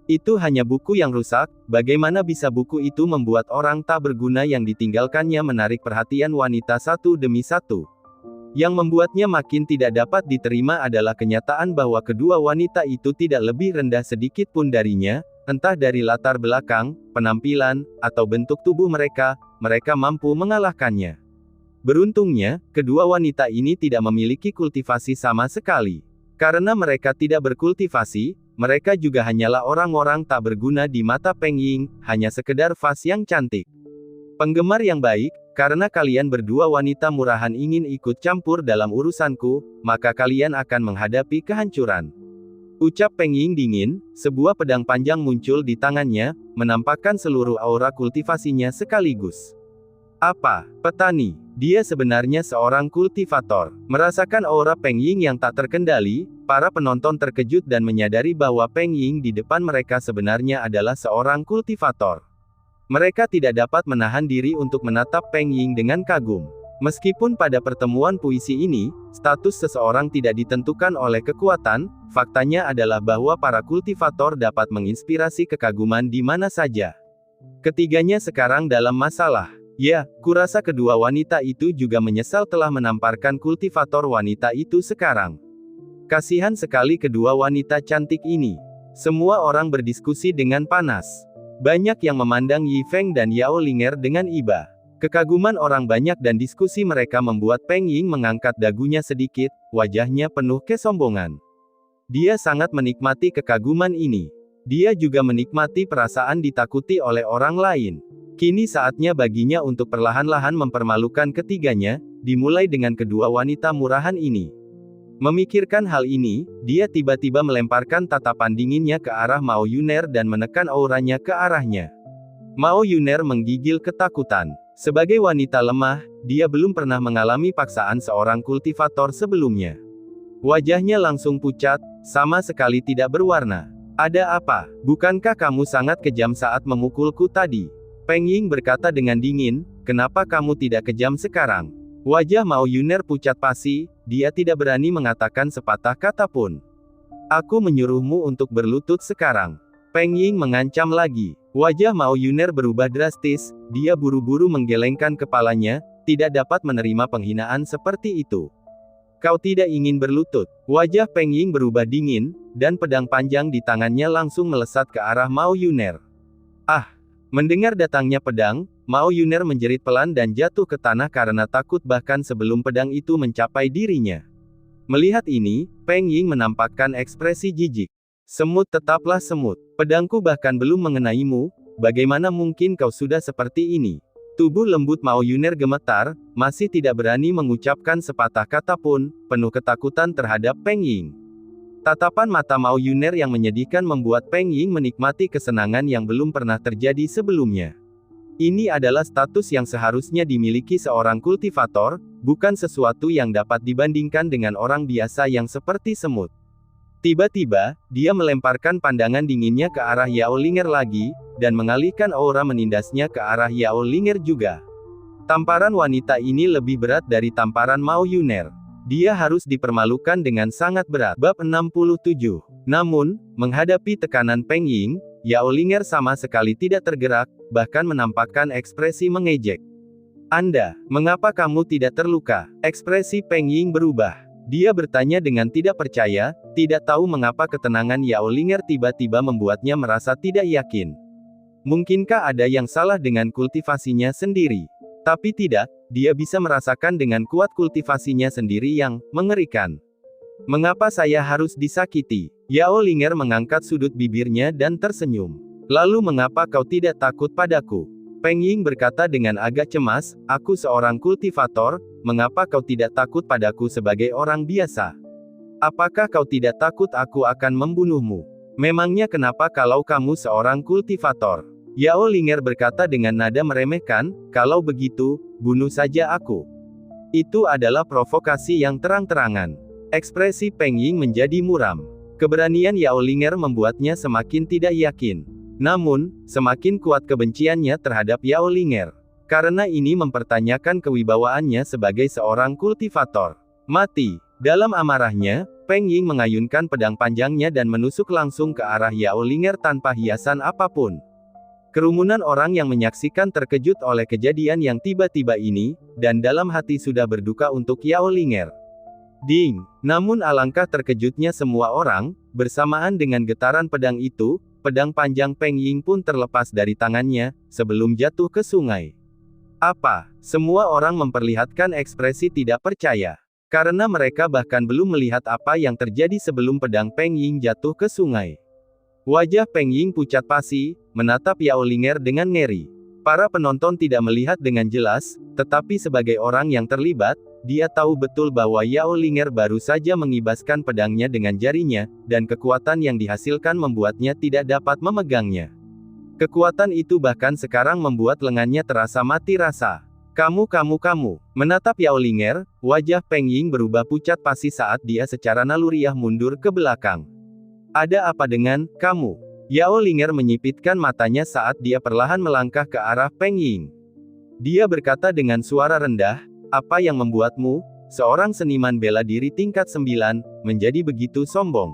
Itu hanya buku yang rusak, bagaimana bisa buku itu membuat orang tak berguna yang ditinggalkannya menarik perhatian wanita satu demi satu. Yang membuatnya makin tidak dapat diterima adalah kenyataan bahwa kedua wanita itu tidak lebih rendah sedikit pun darinya, entah dari latar belakang, penampilan, atau bentuk tubuh mereka mereka mampu mengalahkannya. Beruntungnya, kedua wanita ini tidak memiliki kultivasi sama sekali. Karena mereka tidak berkultivasi, mereka juga hanyalah orang-orang tak berguna di mata Peng Ying, hanya sekedar vas yang cantik. Penggemar yang baik, karena kalian berdua wanita murahan ingin ikut campur dalam urusanku, maka kalian akan menghadapi kehancuran. Ucap Peng Ying dingin, sebuah pedang panjang muncul di tangannya, menampakkan seluruh aura kultivasinya sekaligus. Apa? Petani? Dia sebenarnya seorang kultivator. Merasakan aura Peng Ying yang tak terkendali, para penonton terkejut dan menyadari bahwa Peng Ying di depan mereka sebenarnya adalah seorang kultivator. Mereka tidak dapat menahan diri untuk menatap Peng Ying dengan kagum. Meskipun pada pertemuan puisi ini, status seseorang tidak ditentukan oleh kekuatan, faktanya adalah bahwa para kultivator dapat menginspirasi kekaguman di mana saja. Ketiganya sekarang dalam masalah. Ya, kurasa kedua wanita itu juga menyesal telah menamparkan kultivator wanita itu sekarang. Kasihan sekali kedua wanita cantik ini. Semua orang berdiskusi dengan panas. Banyak yang memandang Yi Feng dan Yao Linger dengan iba. Kekaguman orang banyak dan diskusi mereka membuat Peng Ying mengangkat dagunya sedikit, wajahnya penuh kesombongan. Dia sangat menikmati kekaguman ini. Dia juga menikmati perasaan ditakuti oleh orang lain. Kini saatnya baginya untuk perlahan-lahan mempermalukan ketiganya, dimulai dengan kedua wanita murahan ini. Memikirkan hal ini, dia tiba-tiba melemparkan tatapan dinginnya ke arah Mao Yuner dan menekan auranya ke arahnya. Mao Yuner menggigil ketakutan. Sebagai wanita lemah, dia belum pernah mengalami paksaan seorang kultivator sebelumnya. Wajahnya langsung pucat, sama sekali tidak berwarna. Ada apa? Bukankah kamu sangat kejam saat memukulku tadi? Peng Ying berkata dengan dingin, kenapa kamu tidak kejam sekarang? Wajah Mao Yuner pucat pasi, dia tidak berani mengatakan sepatah kata pun. Aku menyuruhmu untuk berlutut sekarang. Peng Ying mengancam lagi. Wajah Mao Yuner berubah drastis, dia buru-buru menggelengkan kepalanya, tidak dapat menerima penghinaan seperti itu. Kau tidak ingin berlutut. Wajah Peng Ying berubah dingin, dan pedang panjang di tangannya langsung melesat ke arah Mao Yuner. Ah! Mendengar datangnya pedang, Mao Yuner menjerit pelan dan jatuh ke tanah karena takut bahkan sebelum pedang itu mencapai dirinya. Melihat ini, Peng Ying menampakkan ekspresi jijik. Semut tetaplah semut. Pedangku bahkan belum mengenaimu, bagaimana mungkin kau sudah seperti ini? Tubuh lembut Mao Yuner gemetar, masih tidak berani mengucapkan sepatah kata pun, penuh ketakutan terhadap Peng Ying. Tatapan mata Mao Yuner yang menyedihkan membuat Peng Ying menikmati kesenangan yang belum pernah terjadi sebelumnya. Ini adalah status yang seharusnya dimiliki seorang kultivator, bukan sesuatu yang dapat dibandingkan dengan orang biasa yang seperti semut. Tiba-tiba, dia melemparkan pandangan dinginnya ke arah Yao Linger lagi, dan mengalihkan aura menindasnya ke arah Yao Linger juga. Tamparan wanita ini lebih berat dari tamparan Mao Yuner. Dia harus dipermalukan dengan sangat berat. Bab 67. Namun, menghadapi tekanan Peng Ying, Yao Linger sama sekali tidak tergerak, bahkan menampakkan ekspresi mengejek. Anda, mengapa kamu tidak terluka? Ekspresi Peng Ying berubah. Dia bertanya dengan tidak percaya, tidak tahu mengapa ketenangan Yao Linger tiba-tiba membuatnya merasa tidak yakin. Mungkinkah ada yang salah dengan kultivasinya sendiri? Tapi tidak, dia bisa merasakan dengan kuat kultivasinya sendiri yang mengerikan. Mengapa saya harus disakiti? Yao Linger mengangkat sudut bibirnya dan tersenyum. Lalu mengapa kau tidak takut padaku? Peng Ying berkata dengan agak cemas, aku seorang kultivator, mengapa kau tidak takut padaku sebagai orang biasa? Apakah kau tidak takut aku akan membunuhmu? Memangnya kenapa kalau kamu seorang kultivator? Yao Linger berkata dengan nada meremehkan, kalau begitu, bunuh saja aku. Itu adalah provokasi yang terang-terangan. Ekspresi Peng Ying menjadi muram. Keberanian Yao Linger membuatnya semakin tidak yakin. Namun, semakin kuat kebenciannya terhadap Yao Linger. Karena ini mempertanyakan kewibawaannya sebagai seorang kultivator. Mati. Dalam amarahnya, Peng Ying mengayunkan pedang panjangnya dan menusuk langsung ke arah Yao Linger tanpa hiasan apapun. Kerumunan orang yang menyaksikan terkejut oleh kejadian yang tiba-tiba ini, dan dalam hati sudah berduka untuk Yao Linger. Ding! Namun alangkah terkejutnya semua orang, bersamaan dengan getaran pedang itu, pedang panjang Peng Ying pun terlepas dari tangannya, sebelum jatuh ke sungai. Apa? Semua orang memperlihatkan ekspresi tidak percaya. Karena mereka bahkan belum melihat apa yang terjadi sebelum pedang Peng Ying jatuh ke sungai. Wajah Peng Ying pucat pasi, menatap Yao Linger dengan ngeri. Para penonton tidak melihat dengan jelas, tetapi sebagai orang yang terlibat, dia tahu betul bahwa Yao Linger baru saja mengibaskan pedangnya dengan jarinya, dan kekuatan yang dihasilkan membuatnya tidak dapat memegangnya. Kekuatan itu bahkan sekarang membuat lengannya terasa mati rasa. Kamu, menatap Yao Linger, wajah Peng Ying berubah pucat pasi saat dia secara naluriah mundur ke belakang. Ada apa dengan kamu? Yao Linger menyipitkan matanya saat dia perlahan melangkah ke arah Peng Ying. Dia berkata dengan suara rendah, apa yang membuatmu, seorang seniman bela diri tingkat 9, menjadi begitu sombong?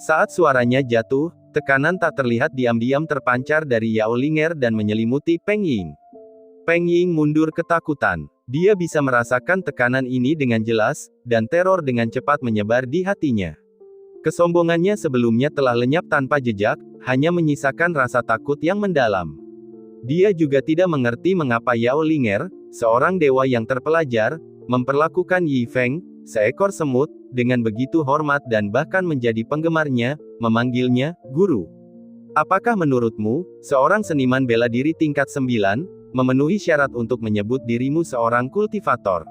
Saat suaranya jatuh, tekanan tak terlihat diam-diam terpancar dari Yao Linger dan menyelimuti Peng Ying. Peng Ying mundur ketakutan. Dia bisa merasakan tekanan ini dengan jelas, dan teror dengan cepat menyebar di hatinya. Kesombongannya sebelumnya telah lenyap tanpa jejak, hanya menyisakan rasa takut yang mendalam. Dia juga tidak mengerti mengapa Yao Linger, seorang dewa yang terpelajar, memperlakukan Yi Feng, seekor semut, dengan begitu hormat dan bahkan menjadi penggemarnya, memanggilnya guru. Apakah menurutmu, seorang seniman bela diri tingkat 9, memenuhi syarat untuk menyebut dirimu seorang kultivator?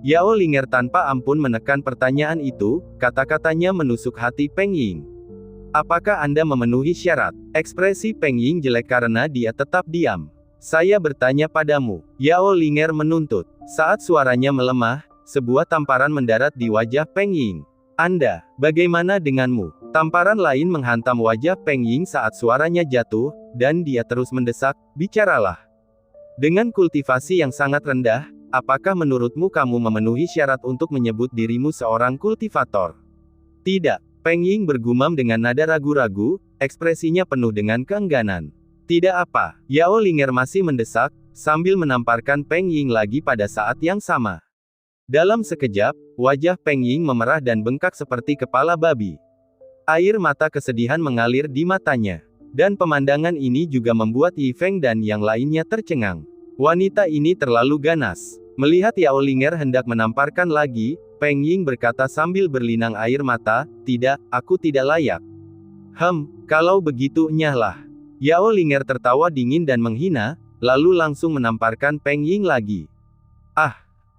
Yao Linger tanpa ampun menekan pertanyaan itu, kata-katanya menusuk hati Peng Ying. Apakah Anda memenuhi syarat? Ekspresi Peng Ying jelek karena dia tetap diam. Saya bertanya padamu, Yao Linger menuntut. Saat suaranya melemah, sebuah tamparan mendarat di wajah Peng Ying. Anda, bagaimana denganmu? Tamparan lain menghantam wajah Peng Ying saat suaranya jatuh, dan dia terus mendesak, bicaralah. Dengan kultivasi yang sangat rendah, apakah menurutmu kamu memenuhi syarat untuk menyebut dirimu seorang kultivator? Tidak. Peng Ying bergumam dengan nada ragu-ragu, ekspresinya penuh dengan keengganan. Tidak apa, Yao Linger masih mendesak, sambil menamparkan Peng Ying lagi pada saat yang sama. Dalam sekejap, wajah Peng Ying memerah dan bengkak seperti kepala babi. Air mata kesedihan mengalir di matanya. Dan pemandangan ini juga membuat Yi Feng dan yang lainnya tercengang. Wanita ini terlalu ganas. Melihat Yao Linger hendak menamparkan lagi, Peng Ying berkata sambil berlinang air mata, tidak, aku tidak layak. Kalau begitu nyahlah. Yao Linger tertawa dingin dan menghina, lalu langsung menamparkan Peng Ying lagi.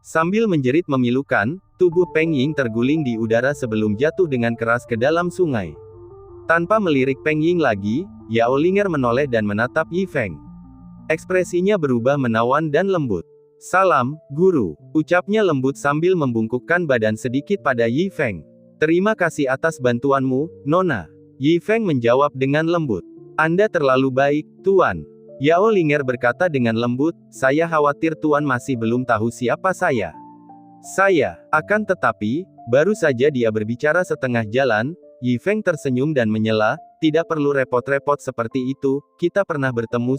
Sambil menjerit memilukan, tubuh Peng Ying terguling di udara sebelum jatuh dengan keras ke dalam sungai. Tanpa melirik Peng Ying lagi, Yao Linger menoleh dan menatap Yi Feng. Ekspresinya berubah menawan dan lembut. Salam, guru, ucapnya lembut sambil membungkukkan badan sedikit pada Yi Feng. Terima kasih atas bantuanmu, Nona. Yi Feng menjawab dengan lembut. Anda terlalu baik, Tuan. Yao Linger berkata dengan lembut, saya khawatir Tuan masih belum tahu siapa saya. Akan tetapi, baru saja dia berbicara setengah jalan, Yi Feng tersenyum dan menyela, tidak perlu repot-repot seperti itu, kita pernah bertemu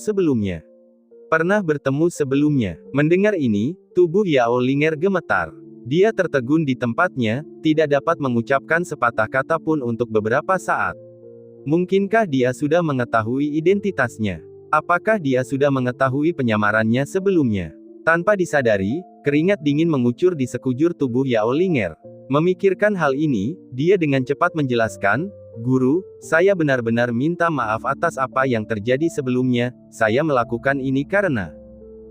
sebelumnya. Mendengar ini, tubuh Yao Linger gemetar. Dia tertegun di tempatnya, tidak dapat mengucapkan sepatah kata pun untuk beberapa saat. Mungkinkah dia sudah mengetahui identitasnya? Apakah dia sudah mengetahui penyamarannya sebelumnya? Tanpa disadari, keringat dingin mengucur di sekujur tubuh Yao Linger. Memikirkan hal ini, dia dengan cepat menjelaskan, Guru, saya benar-benar minta maaf atas apa yang terjadi sebelumnya, saya melakukan ini karena...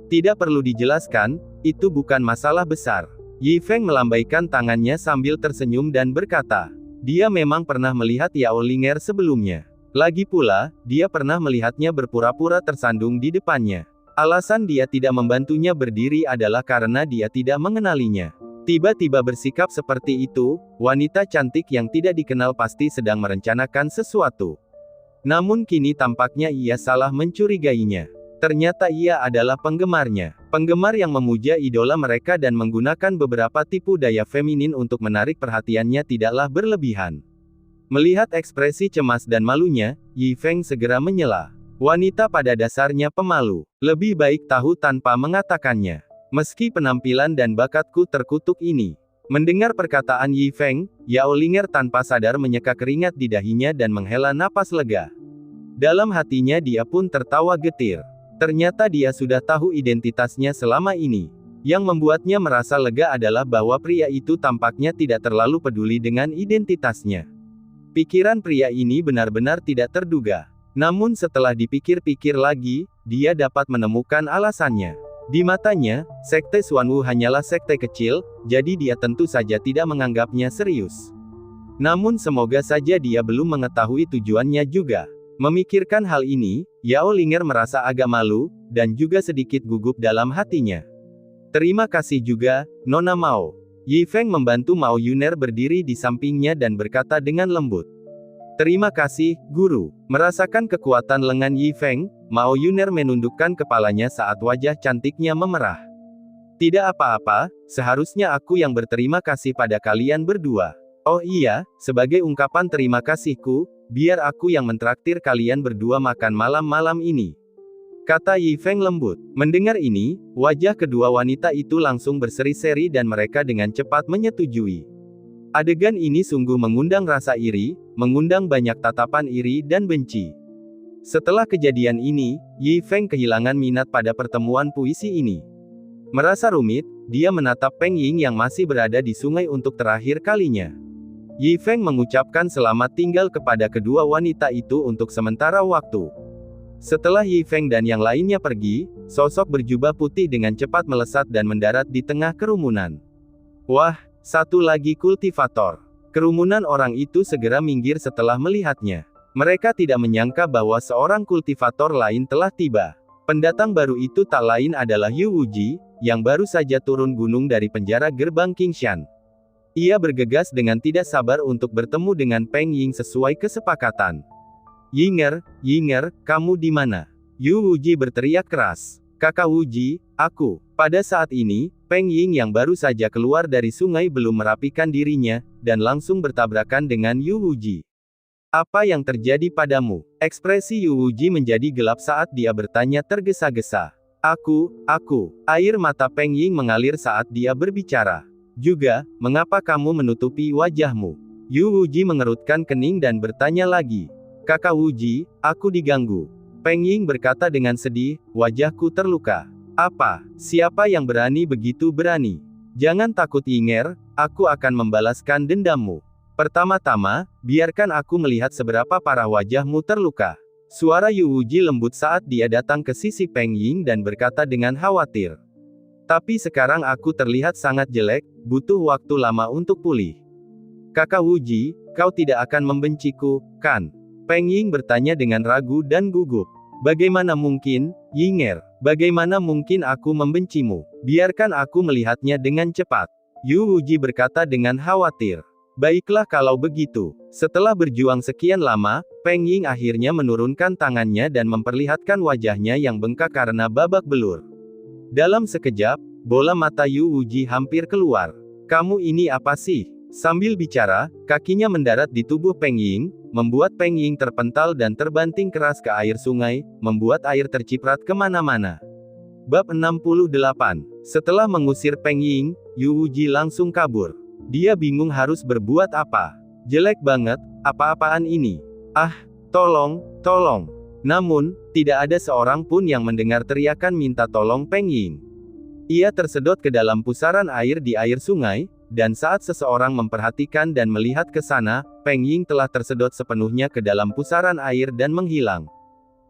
Tidak perlu dijelaskan, itu bukan masalah besar. Yi Feng melambaikan tangannya sambil tersenyum dan berkata, dia memang pernah melihat Yao Linger sebelumnya. Lagi pula, dia pernah melihatnya berpura-pura tersandung di depannya. Alasan dia tidak membantunya berdiri adalah karena dia tidak mengenalinya. Tiba-tiba bersikap seperti itu, wanita cantik yang tidak dikenal pasti sedang merencanakan sesuatu. Namun kini tampaknya ia salah mencurigainya. Ternyata ia adalah penggemarnya. Penggemar yang memuja idola mereka dan menggunakan beberapa tipu daya feminin untuk menarik perhatiannya tidaklah berlebihan. Melihat ekspresi cemas dan malunya, Yi Feng segera menyela. Wanita pada dasarnya pemalu. Lebih baik tahu tanpa mengatakannya. Meski penampilan dan bakatku terkutuk ini. Mendengar perkataan Yi Feng, Yao Linger tanpa sadar menyeka keringat di dahinya dan menghela napas lega. Dalam hatinya dia pun tertawa getir. Ternyata dia sudah tahu identitasnya selama ini. Yang membuatnya merasa lega adalah bahwa pria itu tampaknya tidak terlalu peduli dengan identitasnya. Pikiran pria ini benar-benar tidak terduga. Namun setelah dipikir-pikir lagi, dia dapat menemukan alasannya. Di matanya, sekte Xuanwu hanyalah sekte kecil, jadi dia tentu saja tidak menganggapnya serius. Namun semoga saja dia belum mengetahui tujuannya juga. Memikirkan hal ini, Yao Linger merasa agak malu, dan juga sedikit gugup dalam hatinya. Terima kasih juga, Nona Mao. Yi Feng membantu Mao Yuner berdiri di sampingnya dan berkata dengan lembut. Terima kasih, Guru. Merasakan kekuatan lengan Yi Feng, Mao Yuner menundukkan kepalanya saat wajah cantiknya memerah. Tidak apa-apa, seharusnya aku yang berterima kasih pada kalian berdua. Oh iya, sebagai ungkapan terima kasihku, biar aku yang mentraktir kalian berdua makan malam-malam ini. Kata Yi Feng lembut. Mendengar ini, wajah kedua wanita itu langsung berseri-seri dan mereka dengan cepat menyetujui. Adegan ini sungguh mengundang rasa iri, mengundang banyak tatapan iri dan benci. Setelah kejadian ini, Yi Feng kehilangan minat pada pertemuan puisi ini. Merasa rumit, dia menatap Peng Ying yang masih berada di sungai untuk terakhir kalinya. Yi Feng mengucapkan selamat tinggal kepada kedua wanita itu untuk sementara waktu. Setelah Yi Feng dan yang lainnya pergi, sosok berjubah putih dengan cepat melesat dan mendarat di tengah kerumunan. Wah, satu lagi kultivator. Kerumunan orang itu segera minggir setelah melihatnya. Mereka tidak menyangka bahwa seorang kultivator lain telah tiba. Pendatang baru itu tak lain adalah Yu Wuji, yang baru saja turun gunung dari penjara gerbang Qingshan. Ia bergegas dengan tidak sabar untuk bertemu dengan Peng Ying sesuai kesepakatan. Yinger, kamu di mana? Yu Wuji berteriak keras. Kakak Wuji, aku. Pada saat ini, Peng Ying yang baru saja keluar dari sungai belum merapikan dirinya, dan langsung bertabrakan dengan Yu Wuji. Apa yang terjadi padamu? Ekspresi Yu Wuji menjadi gelap saat dia bertanya tergesa-gesa. Aku. Air mata Peng Ying mengalir saat dia berbicara. Juga, mengapa kamu menutupi wajahmu? Yu Wuji mengerutkan kening dan bertanya lagi. Kakak Wuji, aku diganggu. Peng Ying berkata dengan sedih, wajahku terluka. Apa? Siapa yang berani begitu berani? Jangan takut Yinger, aku akan membalaskan dendammu. Pertama-tama, biarkan aku melihat seberapa parah wajahmu terluka. Suara Yu Wuji lembut saat dia datang ke sisi Peng Ying dan berkata dengan khawatir. Tapi sekarang aku terlihat sangat jelek, butuh waktu lama untuk pulih. Kakak Wuji, kau tidak akan membenciku, kan? Peng Ying bertanya dengan ragu dan gugup. Bagaimana mungkin, Yinger? Bagaimana mungkin aku membencimu? Biarkan aku melihatnya dengan cepat. Yu Wuji berkata dengan khawatir. Baiklah kalau begitu. Setelah berjuang sekian lama, Peng Ying akhirnya menurunkan tangannya dan memperlihatkan wajahnya yang bengkak karena babak belur. Dalam sekejap, bola mata Yu Wuji hampir keluar. Kamu ini apa sih? Sambil bicara, kakinya mendarat di tubuh Peng Ying, membuat Peng Ying terpental dan terbanting keras ke air sungai, membuat air terciprat kemana-mana. Bab 68. Setelah mengusir Peng Ying, Yu Wuji langsung kabur. Dia bingung harus berbuat apa. Jelek banget, apa-apaan ini? Ah, tolong. Namun, tidak ada seorang pun yang mendengar teriakan minta tolong Peng Ying. Ia tersedot ke dalam pusaran air di air sungai, dan saat seseorang memperhatikan dan melihat ke sana, Peng Ying telah tersedot sepenuhnya ke dalam pusaran air dan menghilang.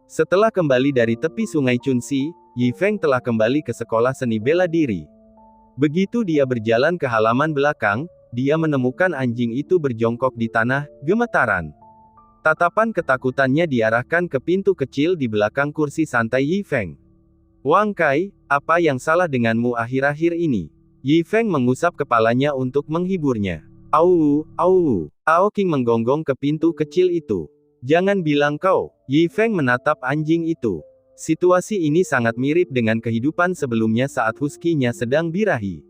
Setelah kembali dari tepi sungai Chunxi, Yi Feng telah kembali ke sekolah seni bela diri. Begitu dia berjalan ke halaman belakang, dia menemukan anjing itu berjongkok di tanah, gemetaran. Tatapan ketakutannya diarahkan ke pintu kecil di belakang kursi santai Yi Feng. Wang Kai, apa yang salah denganmu akhir-akhir ini? Yi Feng mengusap kepalanya untuk menghiburnya. Au. Ao King menggonggong ke pintu kecil itu. Jangan bilang kau. Yi Feng menatap anjing itu. Situasi ini sangat mirip dengan kehidupan sebelumnya saat husky-nya sedang birahi.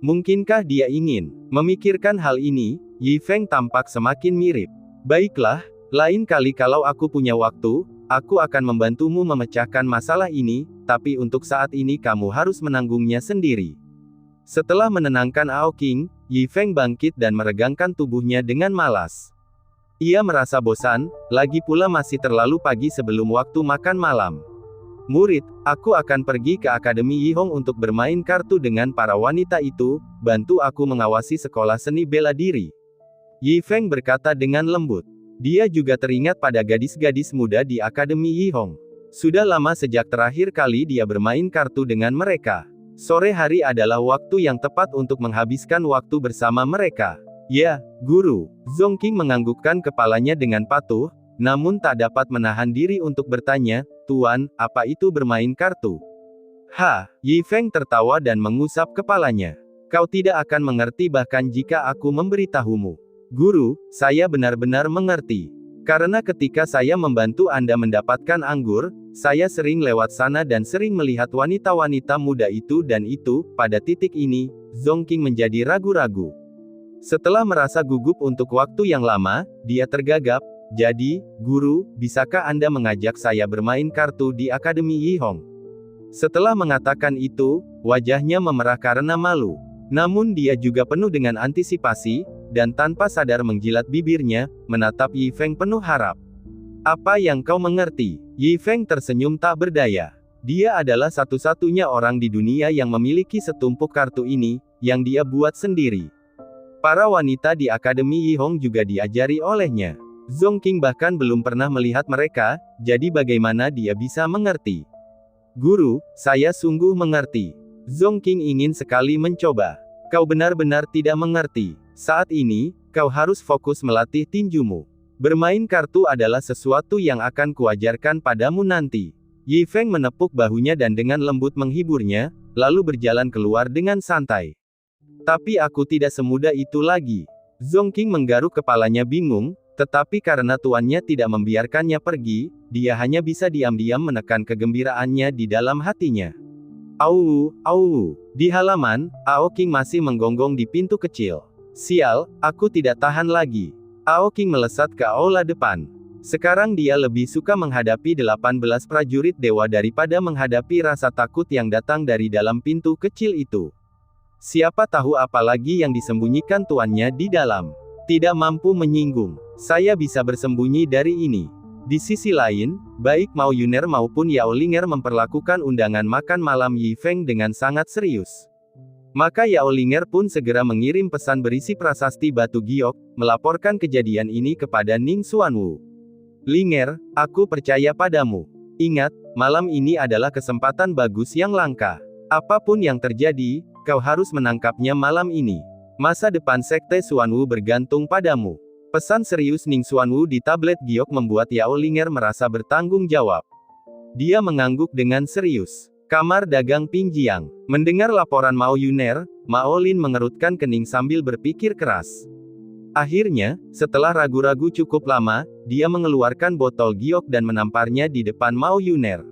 Mungkinkah dia ingin memikirkan hal ini? Yi Feng tampak semakin mirip. Baiklah, lain kali kalau aku punya waktu, aku akan membantumu memecahkan masalah ini, tapi untuk saat ini kamu harus menanggungnya sendiri. Setelah menenangkan Ao King, Yi Feng bangkit dan meregangkan tubuhnya dengan malas. Ia merasa bosan, lagi pula masih terlalu pagi sebelum waktu makan malam. Murid, aku akan pergi ke Akademi Yihong untuk bermain kartu dengan para wanita itu, bantu aku mengawasi sekolah seni bela diri. Yi Feng berkata dengan lembut. Dia juga teringat pada gadis-gadis muda di Akademi Yihong. Sudah lama sejak terakhir kali dia bermain kartu dengan mereka. Sore hari adalah waktu yang tepat untuk menghabiskan waktu bersama mereka. Ya, guru. Zongking menganggukkan kepalanya dengan patuh, namun tak dapat menahan diri untuk bertanya, Tuan, apa itu bermain kartu? Yi Feng tertawa dan mengusap kepalanya. Kau tidak akan mengerti bahkan jika aku memberitahumu. Guru, saya benar-benar mengerti. Karena ketika saya membantu Anda mendapatkan anggur, saya sering lewat sana dan sering melihat wanita-wanita muda itu dan itu, pada titik ini, Zongking menjadi ragu-ragu. Setelah merasa gugup untuk waktu yang lama, dia tergagap. Jadi, guru, bisakah Anda mengajak saya bermain kartu di Akademi Yihong? Setelah mengatakan itu, wajahnya memerah karena malu. Namun dia juga penuh dengan antisipasi, dan tanpa sadar menjilat bibirnya, menatap Yi Feng penuh harap. Apa yang kau mengerti? Yi Feng tersenyum tak berdaya. Dia adalah satu-satunya orang di dunia yang memiliki setumpuk kartu ini, yang dia buat sendiri. Para wanita di Akademi Yihong juga diajari olehnya. Zongking bahkan belum pernah melihat mereka, jadi bagaimana dia bisa mengerti? Guru, saya sungguh mengerti. Zongking ingin sekali mencoba. Kau benar-benar tidak mengerti. Saat ini, kau harus fokus melatih tinjumu. Bermain kartu adalah sesuatu yang akan kuajarkan padamu nanti. Yi Feng menepuk bahunya dan dengan lembut menghiburnya, lalu berjalan keluar dengan santai. Tapi aku tidak semudah itu lagi. Zongking menggaruk kepalanya bingung, tetapi karena tuannya tidak membiarkannya pergi, dia hanya bisa diam-diam menekan kegembiraannya di dalam hatinya. Au. Di halaman, Ao King masih menggonggong di pintu kecil. Sial, aku tidak tahan lagi. Ao King melesat ke aula depan. Sekarang dia lebih suka menghadapi 18 prajurit dewa daripada menghadapi rasa takut yang datang dari dalam pintu kecil itu. Siapa tahu apa lagi yang disembunyikan tuannya di dalam. Tidak mampu menyinggung. Saya bisa bersembunyi dari ini. Di sisi lain, baik Mao Yuner maupun Yao Linger memperlakukan undangan makan malam Yi Feng dengan sangat serius. Maka Yao Linger pun segera mengirim pesan berisi prasasti batu giok, melaporkan kejadian ini kepada Ning Xuanwu. Linger, aku percaya padamu. Ingat, malam ini adalah kesempatan bagus yang langka. Apapun yang terjadi, kau harus menangkapnya malam ini. Masa depan Sekte Xuanwu bergantung padamu. Pesan serius Ning Xuanwu di tablet giok membuat Yao Linger merasa bertanggung jawab. Dia mengangguk dengan serius. Kamar dagang Pingjiang. Mendengar laporan Mao Yuner, Mao Lin mengerutkan kening sambil berpikir keras. Akhirnya, setelah ragu-ragu cukup lama, dia mengeluarkan botol giok dan menamparnya di depan Mao Yuner.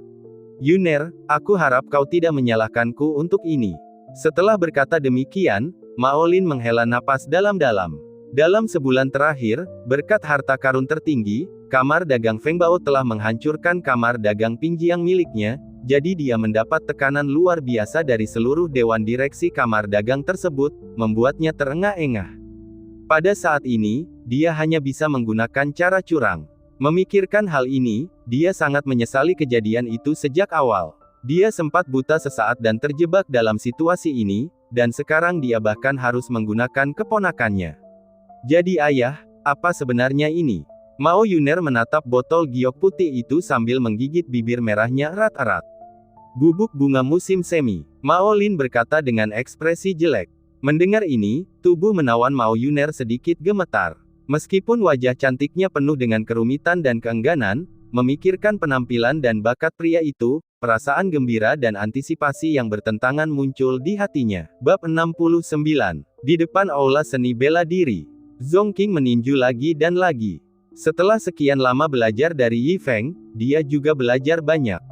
Yuner, aku harap kau tidak menyalahkanku untuk ini. Setelah berkata demikian, Mao Lin menghela napas dalam-dalam. Dalam sebulan terakhir, berkat harta karun tertinggi, kamar dagang Feng Bao telah menghancurkan kamar dagang Pingjiang miliknya, jadi dia mendapat tekanan luar biasa dari seluruh dewan direksi kamar dagang tersebut, membuatnya terengah-engah. Pada saat ini, dia hanya bisa menggunakan cara curang. Memikirkan hal ini, dia sangat menyesali kejadian itu sejak awal. Dia sempat buta sesaat dan terjebak dalam situasi ini, dan sekarang dia bahkan harus menggunakan keponakannya. Jadi ayah, apa sebenarnya ini? Mao Yuner menatap botol giok putih itu sambil menggigit bibir merahnya erat-erat. Bubuk bunga musim semi. Mao Lin berkata dengan ekspresi jelek. Mendengar ini, tubuh menawan Mao Yuner sedikit gemetar. Meskipun wajah cantiknya penuh dengan kerumitan dan keengganan, memikirkan penampilan dan bakat pria itu, perasaan gembira dan antisipasi yang bertentangan muncul di hatinya. Bab 69. Di depan aula seni bela diri, Zongking meninju lagi dan lagi. Setelah sekian lama belajar dari Yi Feng, dia juga belajar banyak.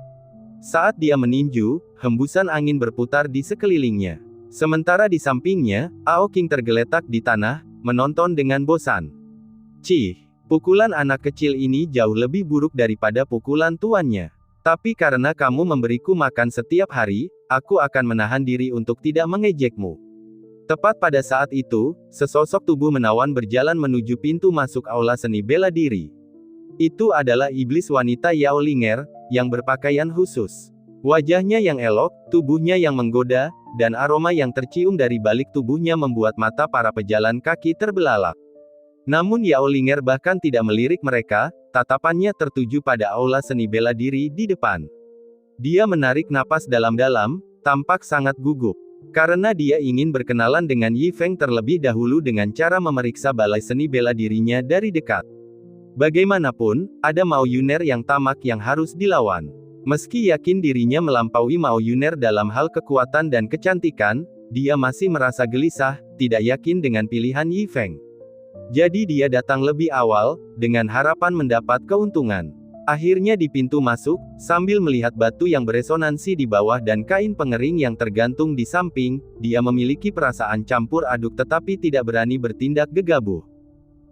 Saat dia meninju, hembusan angin berputar di sekelilingnya. Sementara di sampingnya, Ao King tergeletak di tanah, menonton dengan bosan. Cih, pukulan anak kecil ini jauh lebih buruk daripada pukulan tuannya. Tapi karena kamu memberiku makan setiap hari, aku akan menahan diri untuk tidak mengejekmu. Tepat pada saat itu, sesosok tubuh menawan berjalan menuju pintu masuk aula seni bela diri. Itu adalah iblis wanita Yao Linger, yang berpakaian khusus. Wajahnya yang elok, tubuhnya yang menggoda, dan aroma yang tercium dari balik tubuhnya membuat mata para pejalan kaki terbelalak. Namun Yao Linger bahkan tidak melirik mereka, tatapannya tertuju pada aula seni bela diri di depan. Dia menarik napas dalam-dalam, tampak sangat gugup. Karena dia ingin berkenalan dengan Yi Feng terlebih dahulu dengan cara memeriksa balai seni bela dirinya dari dekat. Bagaimanapun, ada Mao Yuner yang tamak yang harus dilawan. Meski yakin dirinya melampaui Mao Yuner dalam hal kekuatan dan kecantikan, dia masih merasa gelisah, tidak yakin dengan pilihan Yi Feng. Jadi dia datang lebih awal, dengan harapan mendapat keuntungan. Akhirnya di pintu masuk, sambil melihat batu yang beresonansi di bawah dan kain pengering yang tergantung di samping, dia memiliki perasaan campur aduk tetapi tidak berani bertindak gegabah.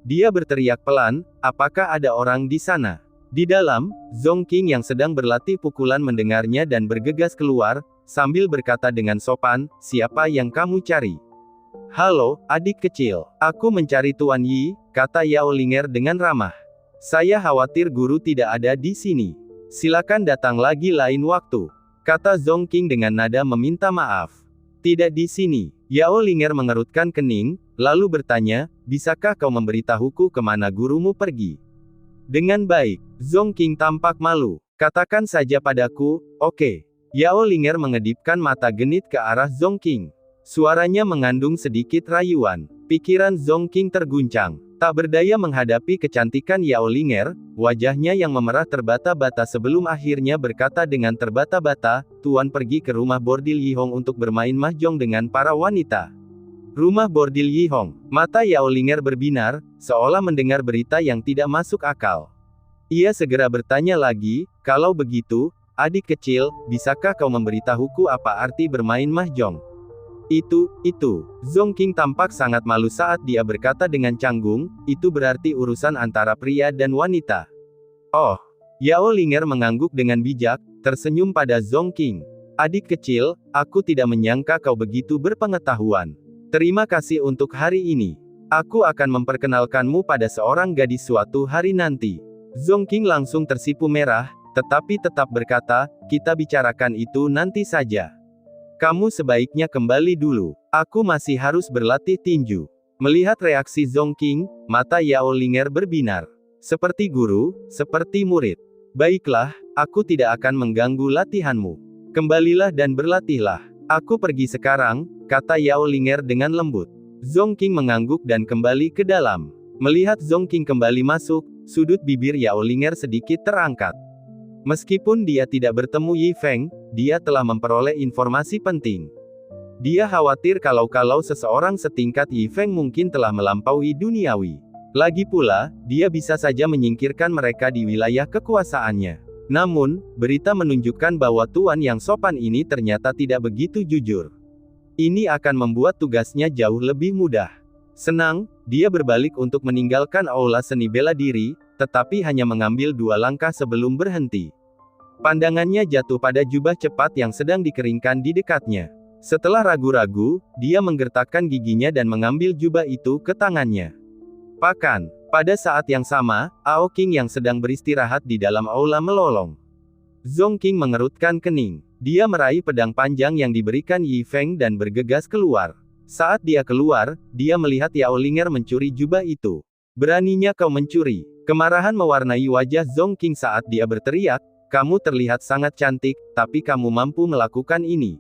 Dia berteriak pelan, apakah ada orang di sana? Di dalam, Zhong Qing yang sedang berlatih pukulan mendengarnya dan bergegas keluar, sambil berkata dengan sopan, siapa yang kamu cari? Halo, adik kecil. Aku mencari Tuan Yi, kata Yao Linger dengan ramah. Saya khawatir guru tidak ada di sini. Silakan datang lagi lain waktu, kata Zhong Qing dengan nada meminta maaf. Tidak di sini. Yao Linger mengerutkan kening, lalu bertanya, bisakah kau memberitahuku kemana gurumu pergi? Dengan baik. Zhong Qing tampak malu. Katakan saja padaku, oke. Yao Linger mengedipkan mata genit ke arah Zhong Qing. Suaranya mengandung sedikit rayuan. Pikiran Zhong Qing terguncang. Tak berdaya menghadapi kecantikan Yao Linger, wajahnya yang memerah terbata-bata sebelum akhirnya berkata dengan terbata-bata, Tuan pergi ke rumah bordil Yihong untuk bermain mahjong dengan para wanita. Rumah bordil Yihong. Mata Yao Linger berbinar, seolah mendengar berita yang tidak masuk akal. Ia segera bertanya lagi, kalau begitu, adik kecil, bisakah kau memberitahuku apa arti bermain mahjong? Itu. Zhong Qing tampak sangat malu saat dia berkata dengan canggung, itu berarti urusan antara pria dan wanita. Oh. Yao Linger mengangguk dengan bijak, tersenyum pada Zhong Qing. Adik kecil, aku tidak menyangka kau begitu berpengetahuan. Terima kasih untuk hari ini. Aku akan memperkenalkanmu pada seorang gadis suatu hari nanti. Zhong Qing langsung tersipu merah, tetapi tetap berkata, kita bicarakan itu nanti saja. Kamu sebaiknya kembali dulu. Aku masih harus berlatih tinju. Melihat reaksi Zhong Qing, mata Yao Linger berbinar. Seperti guru, seperti murid. Baiklah, aku tidak akan mengganggu latihanmu. Kembalilah dan berlatihlah. Aku pergi sekarang, kata Yao Linger dengan lembut. Zhong Qing mengangguk dan kembali ke dalam. Melihat Zhong Qing kembali masuk, sudut bibir Yao Linger sedikit terangkat. Meskipun dia tidak bertemu Yi Feng, dia telah memperoleh informasi penting. Dia khawatir kalau seseorang setingkat Yi Feng mungkin telah melampaui duniawi. Lagi pula, dia bisa saja menyingkirkan mereka di wilayah kekuasaannya. Namun, berita menunjukkan bahwa tuan yang sopan ini ternyata tidak begitu jujur. Ini akan membuat tugasnya jauh lebih mudah. Senang, dia berbalik untuk meninggalkan aula seni bela diri, tetapi hanya mengambil 2 langkah sebelum berhenti. Pandangannya jatuh pada jubah cepat yang sedang dikeringkan di dekatnya. Setelah ragu-ragu, dia menggertakkan giginya dan mengambil jubah itu ke tangannya. Pada saat yang sama, Ao Qing yang sedang beristirahat di dalam aula melolong. Zhong Qing mengerutkan kening. Dia meraih pedang panjang yang diberikan Yi Feng dan bergegas keluar. Saat dia keluar, dia melihat Yao Linger mencuri jubah itu. Beraninya kau mencuri. Kemarahan mewarnai wajah Zhong Qing saat dia berteriak, kamu terlihat sangat cantik, tapi kamu mampu melakukan ini.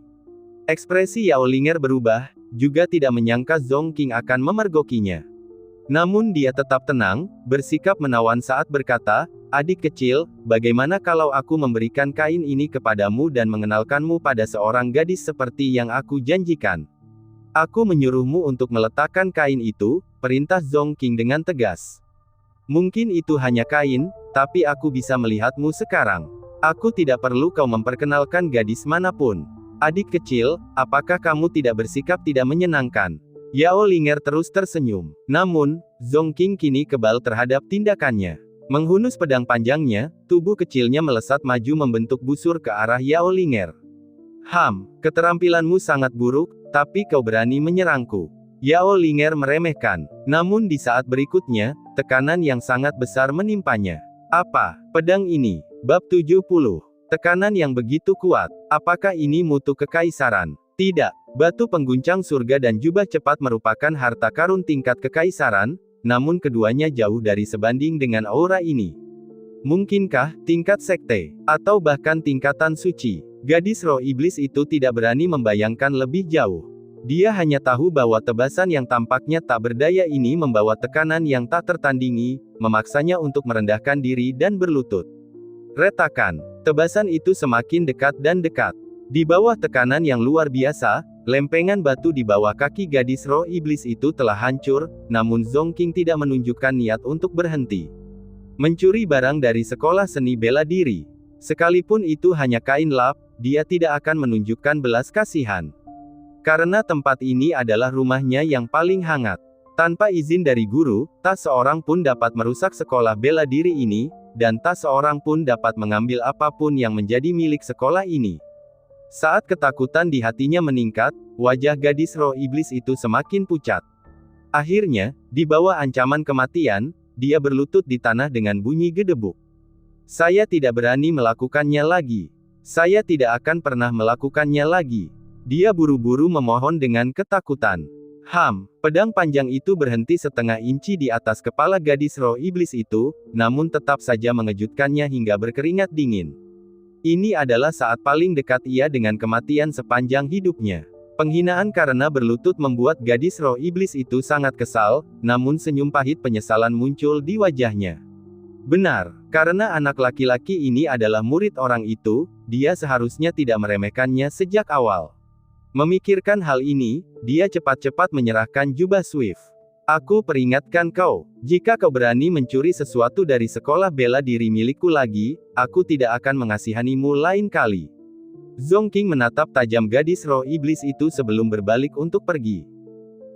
Ekspresi Yao Linger berubah, juga tidak menyangka Zhong Qing akan memergokinya. Namun dia tetap tenang, bersikap menawan saat berkata, adik kecil, bagaimana kalau aku memberikan kain ini kepadamu dan mengenalkanmu pada seorang gadis seperti yang aku janjikan? Aku menyuruhmu untuk meletakkan kain itu, perintah Zhong Qing dengan tegas. Mungkin itu hanya kain, tapi aku bisa melihatmu sekarang. Aku tidak perlu kau memperkenalkan gadis manapun. Adik kecil, apakah kamu tidak bersikap tidak menyenangkan? Yao Linger terus tersenyum. Namun, Zhong Qing kini kebal terhadap tindakannya. Menghunus pedang panjangnya, tubuh kecilnya melesat maju membentuk busur ke arah Yao Linger. Keterampilanmu sangat buruk, tapi kau berani menyerangku. Yao Linger meremehkan. Namun di saat berikutnya, tekanan yang sangat besar menimpanya. Apa? Pedang ini. Bab 70. Tekanan yang begitu kuat. Apakah ini mutu kekaisaran? Tidak. Batu pengguncang surga dan jubah cepat merupakan harta karun tingkat kekaisaran, namun keduanya jauh dari sebanding dengan aura ini. Mungkinkah tingkat sekte, atau bahkan tingkatan suci? Gadis roh iblis itu tidak berani membayangkan lebih jauh. Dia hanya tahu bahwa tebasan yang tampaknya tak berdaya ini membawa tekanan yang tak tertandingi, memaksanya untuk merendahkan diri dan berlutut. Retakan. Tebasan itu semakin dekat dan dekat. Di bawah tekanan yang luar biasa, lempengan batu di bawah kaki gadis roh iblis itu telah hancur, namun Zhong Qing tidak menunjukkan niat untuk berhenti. Mencuri barang dari sekolah seni bela diri. Sekalipun itu hanya kain lap, dia tidak akan menunjukkan belas kasihan. Karena tempat ini adalah rumahnya yang paling hangat. Tanpa izin dari guru, tak seorang pun dapat merusak sekolah bela diri ini, dan tak seorang pun dapat mengambil apapun yang menjadi milik sekolah ini. Saat ketakutan di hatinya meningkat, wajah gadis roh iblis itu semakin pucat. Akhirnya, di bawah ancaman kematian, dia berlutut di tanah dengan bunyi gedebuk. Saya tidak berani melakukannya lagi. Saya tidak akan pernah melakukannya lagi. Dia buru-buru memohon dengan ketakutan. Pedang panjang itu berhenti setengah inci di atas kepala gadis roh iblis itu, namun tetap saja mengejutkannya hingga berkeringat dingin. Ini adalah saat paling dekat ia dengan kematian sepanjang hidupnya. Penghinaan karena berlutut membuat gadis roh iblis itu sangat kesal, namun senyum pahit penyesalan muncul di wajahnya. Benar, karena anak laki-laki ini adalah murid orang itu, dia seharusnya tidak meremehkannya sejak awal. Memikirkan hal ini, dia cepat-cepat menyerahkan jubah Swift. Aku peringatkan kau, jika kau berani mencuri sesuatu dari sekolah bela diri milikku lagi, aku tidak akan mengasihanimu lain kali. Zhong Qing menatap tajam gadis roh iblis itu sebelum berbalik untuk pergi.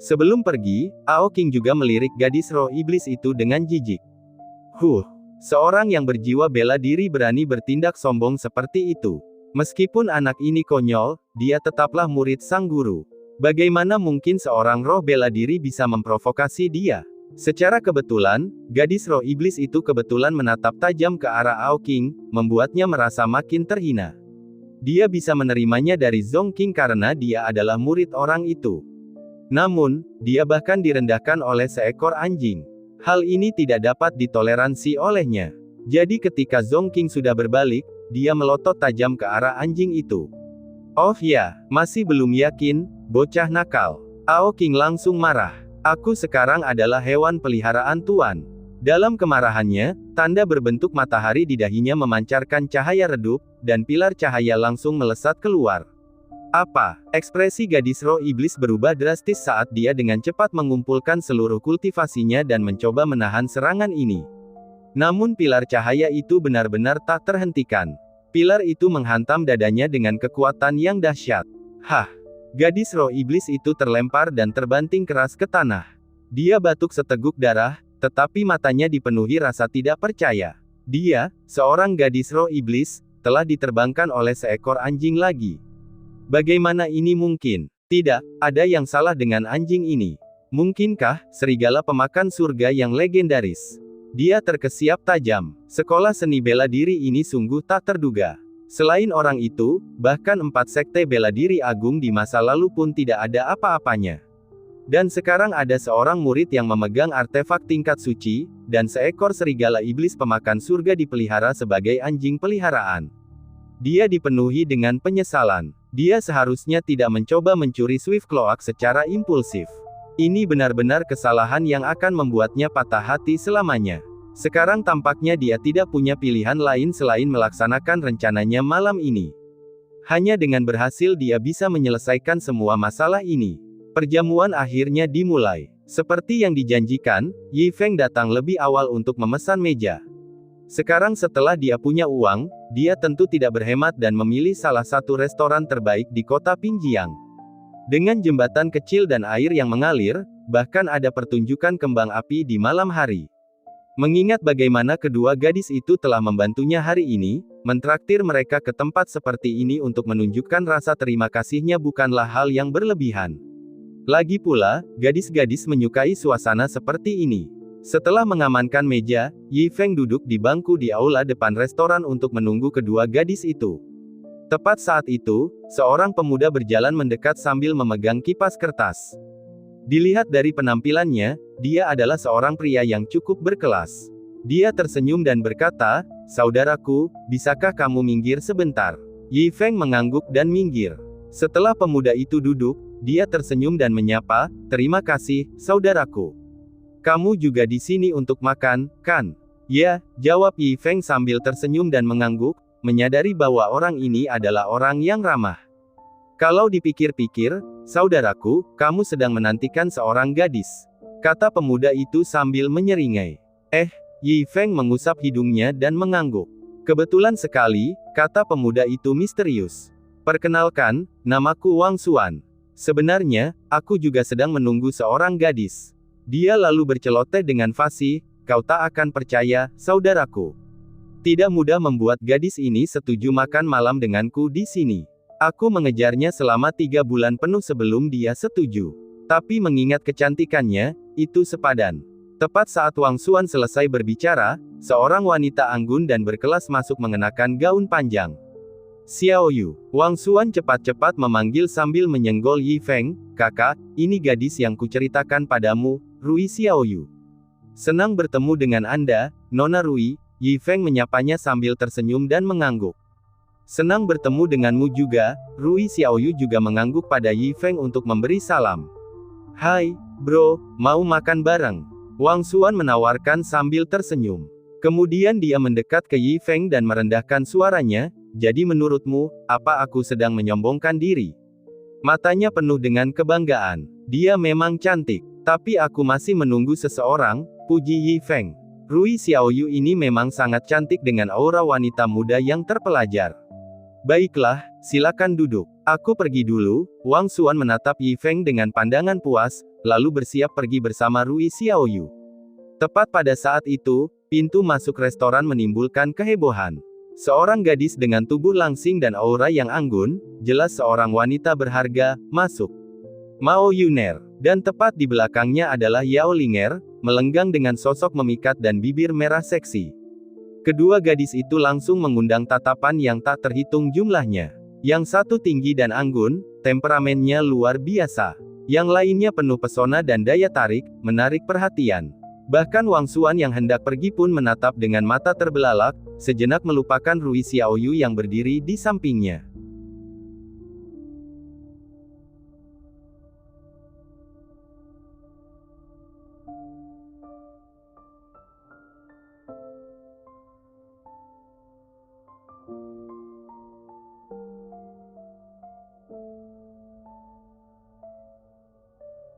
Sebelum pergi, Ao Qing juga melirik gadis roh iblis itu dengan jijik. Seorang yang berjiwa bela diri berani bertindak sombong seperti itu. Meskipun anak ini konyol, dia tetaplah murid sang guru. Bagaimana mungkin seorang roh bela diri bisa memprovokasi dia? Secara kebetulan, gadis roh iblis itu kebetulan menatap tajam ke arah Ao Qing, membuatnya merasa makin terhina. Dia bisa menerimanya dari Zhong Qing karena dia adalah murid orang itu. Namun, dia bahkan direndahkan oleh seekor anjing. Hal ini tidak dapat ditoleransi olehnya. Jadi ketika Zhong Qing sudah berbalik, dia melotot tajam ke arah anjing itu. Oh ya, masih belum yakin, bocah nakal. Ao Qing langsung marah. Aku sekarang adalah hewan peliharaan Tuan. Dalam kemarahannya, tanda berbentuk matahari di dahinya memancarkan cahaya redup, dan pilar cahaya langsung melesat keluar. Apa? Ekspresi gadis roh iblis berubah drastis saat dia dengan cepat mengumpulkan seluruh kultivasinya dan mencoba menahan serangan ini. Namun pilar cahaya itu benar-benar tak terhentikan. Pilar itu menghantam dadanya dengan kekuatan yang dahsyat. Gadis roh iblis itu terlempar dan terbanting keras ke tanah. Dia batuk seteguk darah, tetapi matanya dipenuhi rasa tidak percaya. Dia, seorang gadis roh iblis, telah diterbangkan oleh seekor anjing lagi. Bagaimana ini mungkin? Tidak, ada yang salah dengan anjing ini. Mungkinkah serigala pemakan surga yang legendaris? Dia terkesiap tajam. Sekolah seni bela diri ini sungguh tak terduga. Selain orang itu, bahkan 4 sekte bela diri agung di masa lalu pun tidak ada apa-apanya. Dan sekarang ada seorang murid yang memegang artefak tingkat suci, dan seekor serigala iblis pemakan surga dipelihara sebagai anjing peliharaan. Dia dipenuhi dengan penyesalan. Dia seharusnya tidak mencoba mencuri Swift Cloak secara impulsif. Ini benar-benar kesalahan yang akan membuatnya patah hati selamanya. Sekarang tampaknya dia tidak punya pilihan lain selain melaksanakan rencananya malam ini. Hanya dengan berhasil dia bisa menyelesaikan semua masalah ini. Perjamuan akhirnya dimulai. Seperti yang dijanjikan, Yi Feng datang lebih awal untuk memesan meja. Sekarang setelah dia punya uang, dia tentu tidak berhemat dan memilih salah satu restoran terbaik di kota Pinjiang. Dengan jembatan kecil dan air yang mengalir, bahkan ada pertunjukan kembang api di malam hari. Mengingat bagaimana kedua gadis itu telah membantunya hari ini, mentraktir mereka ke tempat seperti ini untuk menunjukkan rasa terima kasihnya bukanlah hal yang berlebihan. Lagi pula, gadis-gadis menyukai suasana seperti ini. Setelah mengamankan meja, Yi Feng duduk di bangku di aula depan restoran untuk menunggu kedua gadis itu. Tepat saat itu, seorang pemuda berjalan mendekat sambil memegang kipas kertas. Dilihat dari penampilannya, dia adalah seorang pria yang cukup berkelas. Dia tersenyum dan berkata, "Saudaraku, bisakah kamu minggir sebentar?" Yi Feng mengangguk dan minggir. Setelah pemuda itu duduk, dia tersenyum dan menyapa, "Terima kasih, saudaraku. Kamu juga di sini untuk makan, kan?" "Ya," jawab Yi Feng sambil tersenyum dan mengangguk, menyadari bahwa orang ini adalah orang yang ramah. "Kalau dipikir-pikir, saudaraku, kamu sedang menantikan seorang gadis," kata pemuda itu sambil menyeringai. Yi Feng mengusap hidungnya dan mengangguk. "Kebetulan sekali," kata pemuda itu misterius. "Perkenalkan, namaku Wang Xuan. Sebenarnya, aku juga sedang menunggu seorang gadis." Dia lalu berceloteh dengan fasih, "Kau tak akan percaya, saudaraku. Tidak mudah membuat gadis ini setuju makan malam denganku di sini. Aku mengejarnya selama 3 bulan penuh sebelum dia setuju. Tapi mengingat kecantikannya, itu sepadan." Tepat saat Wang Xuan selesai berbicara, seorang wanita anggun dan berkelas masuk mengenakan gaun panjang. "Xiao Yu." Wang Xuan cepat-cepat memanggil sambil menyenggol Yi Feng, "Kakak, ini gadis yang kuceritakan padamu, Rui Xiao Yu. Senang bertemu dengan Anda, Nona Rui." Yi Feng menyapanya sambil tersenyum dan mengangguk. "Senang bertemu denganmu juga." Rui Xiao Yu juga mengangguk pada Yi Feng untuk memberi salam. "Hai, bro, mau makan bareng?" Wang Xuan menawarkan sambil tersenyum. Kemudian dia mendekat ke Yi Feng dan merendahkan suaranya, "Jadi menurutmu, apa aku sedang menyombongkan diri?" Matanya penuh dengan kebanggaan. "Dia memang cantik. Tapi aku masih menunggu seseorang," puji Yi Feng. "Rui Xiao Yu ini memang sangat cantik dengan aura wanita muda yang terpelajar." "Baiklah, silakan duduk. Aku pergi dulu." Wang Xuan menatap Yi Feng dengan pandangan puas, lalu bersiap pergi bersama Rui Xiao Yu. Tepat pada saat itu, pintu masuk restoran menimbulkan kehebohan. Seorang gadis dengan tubuh langsing dan aura yang anggun, jelas seorang wanita berharga, masuk. Mao Yuner. Dan tepat di belakangnya adalah Yao Linger, melenggang dengan sosok memikat dan bibir merah seksi. Kedua gadis itu langsung mengundang tatapan yang tak terhitung jumlahnya. Yang satu tinggi dan anggun, temperamennya luar biasa. Yang lainnya penuh pesona dan daya tarik, menarik perhatian. Bahkan Wang Xuan yang hendak pergi pun menatap dengan mata terbelalak, sejenak melupakan Rui Xiao Yu yang berdiri di sampingnya.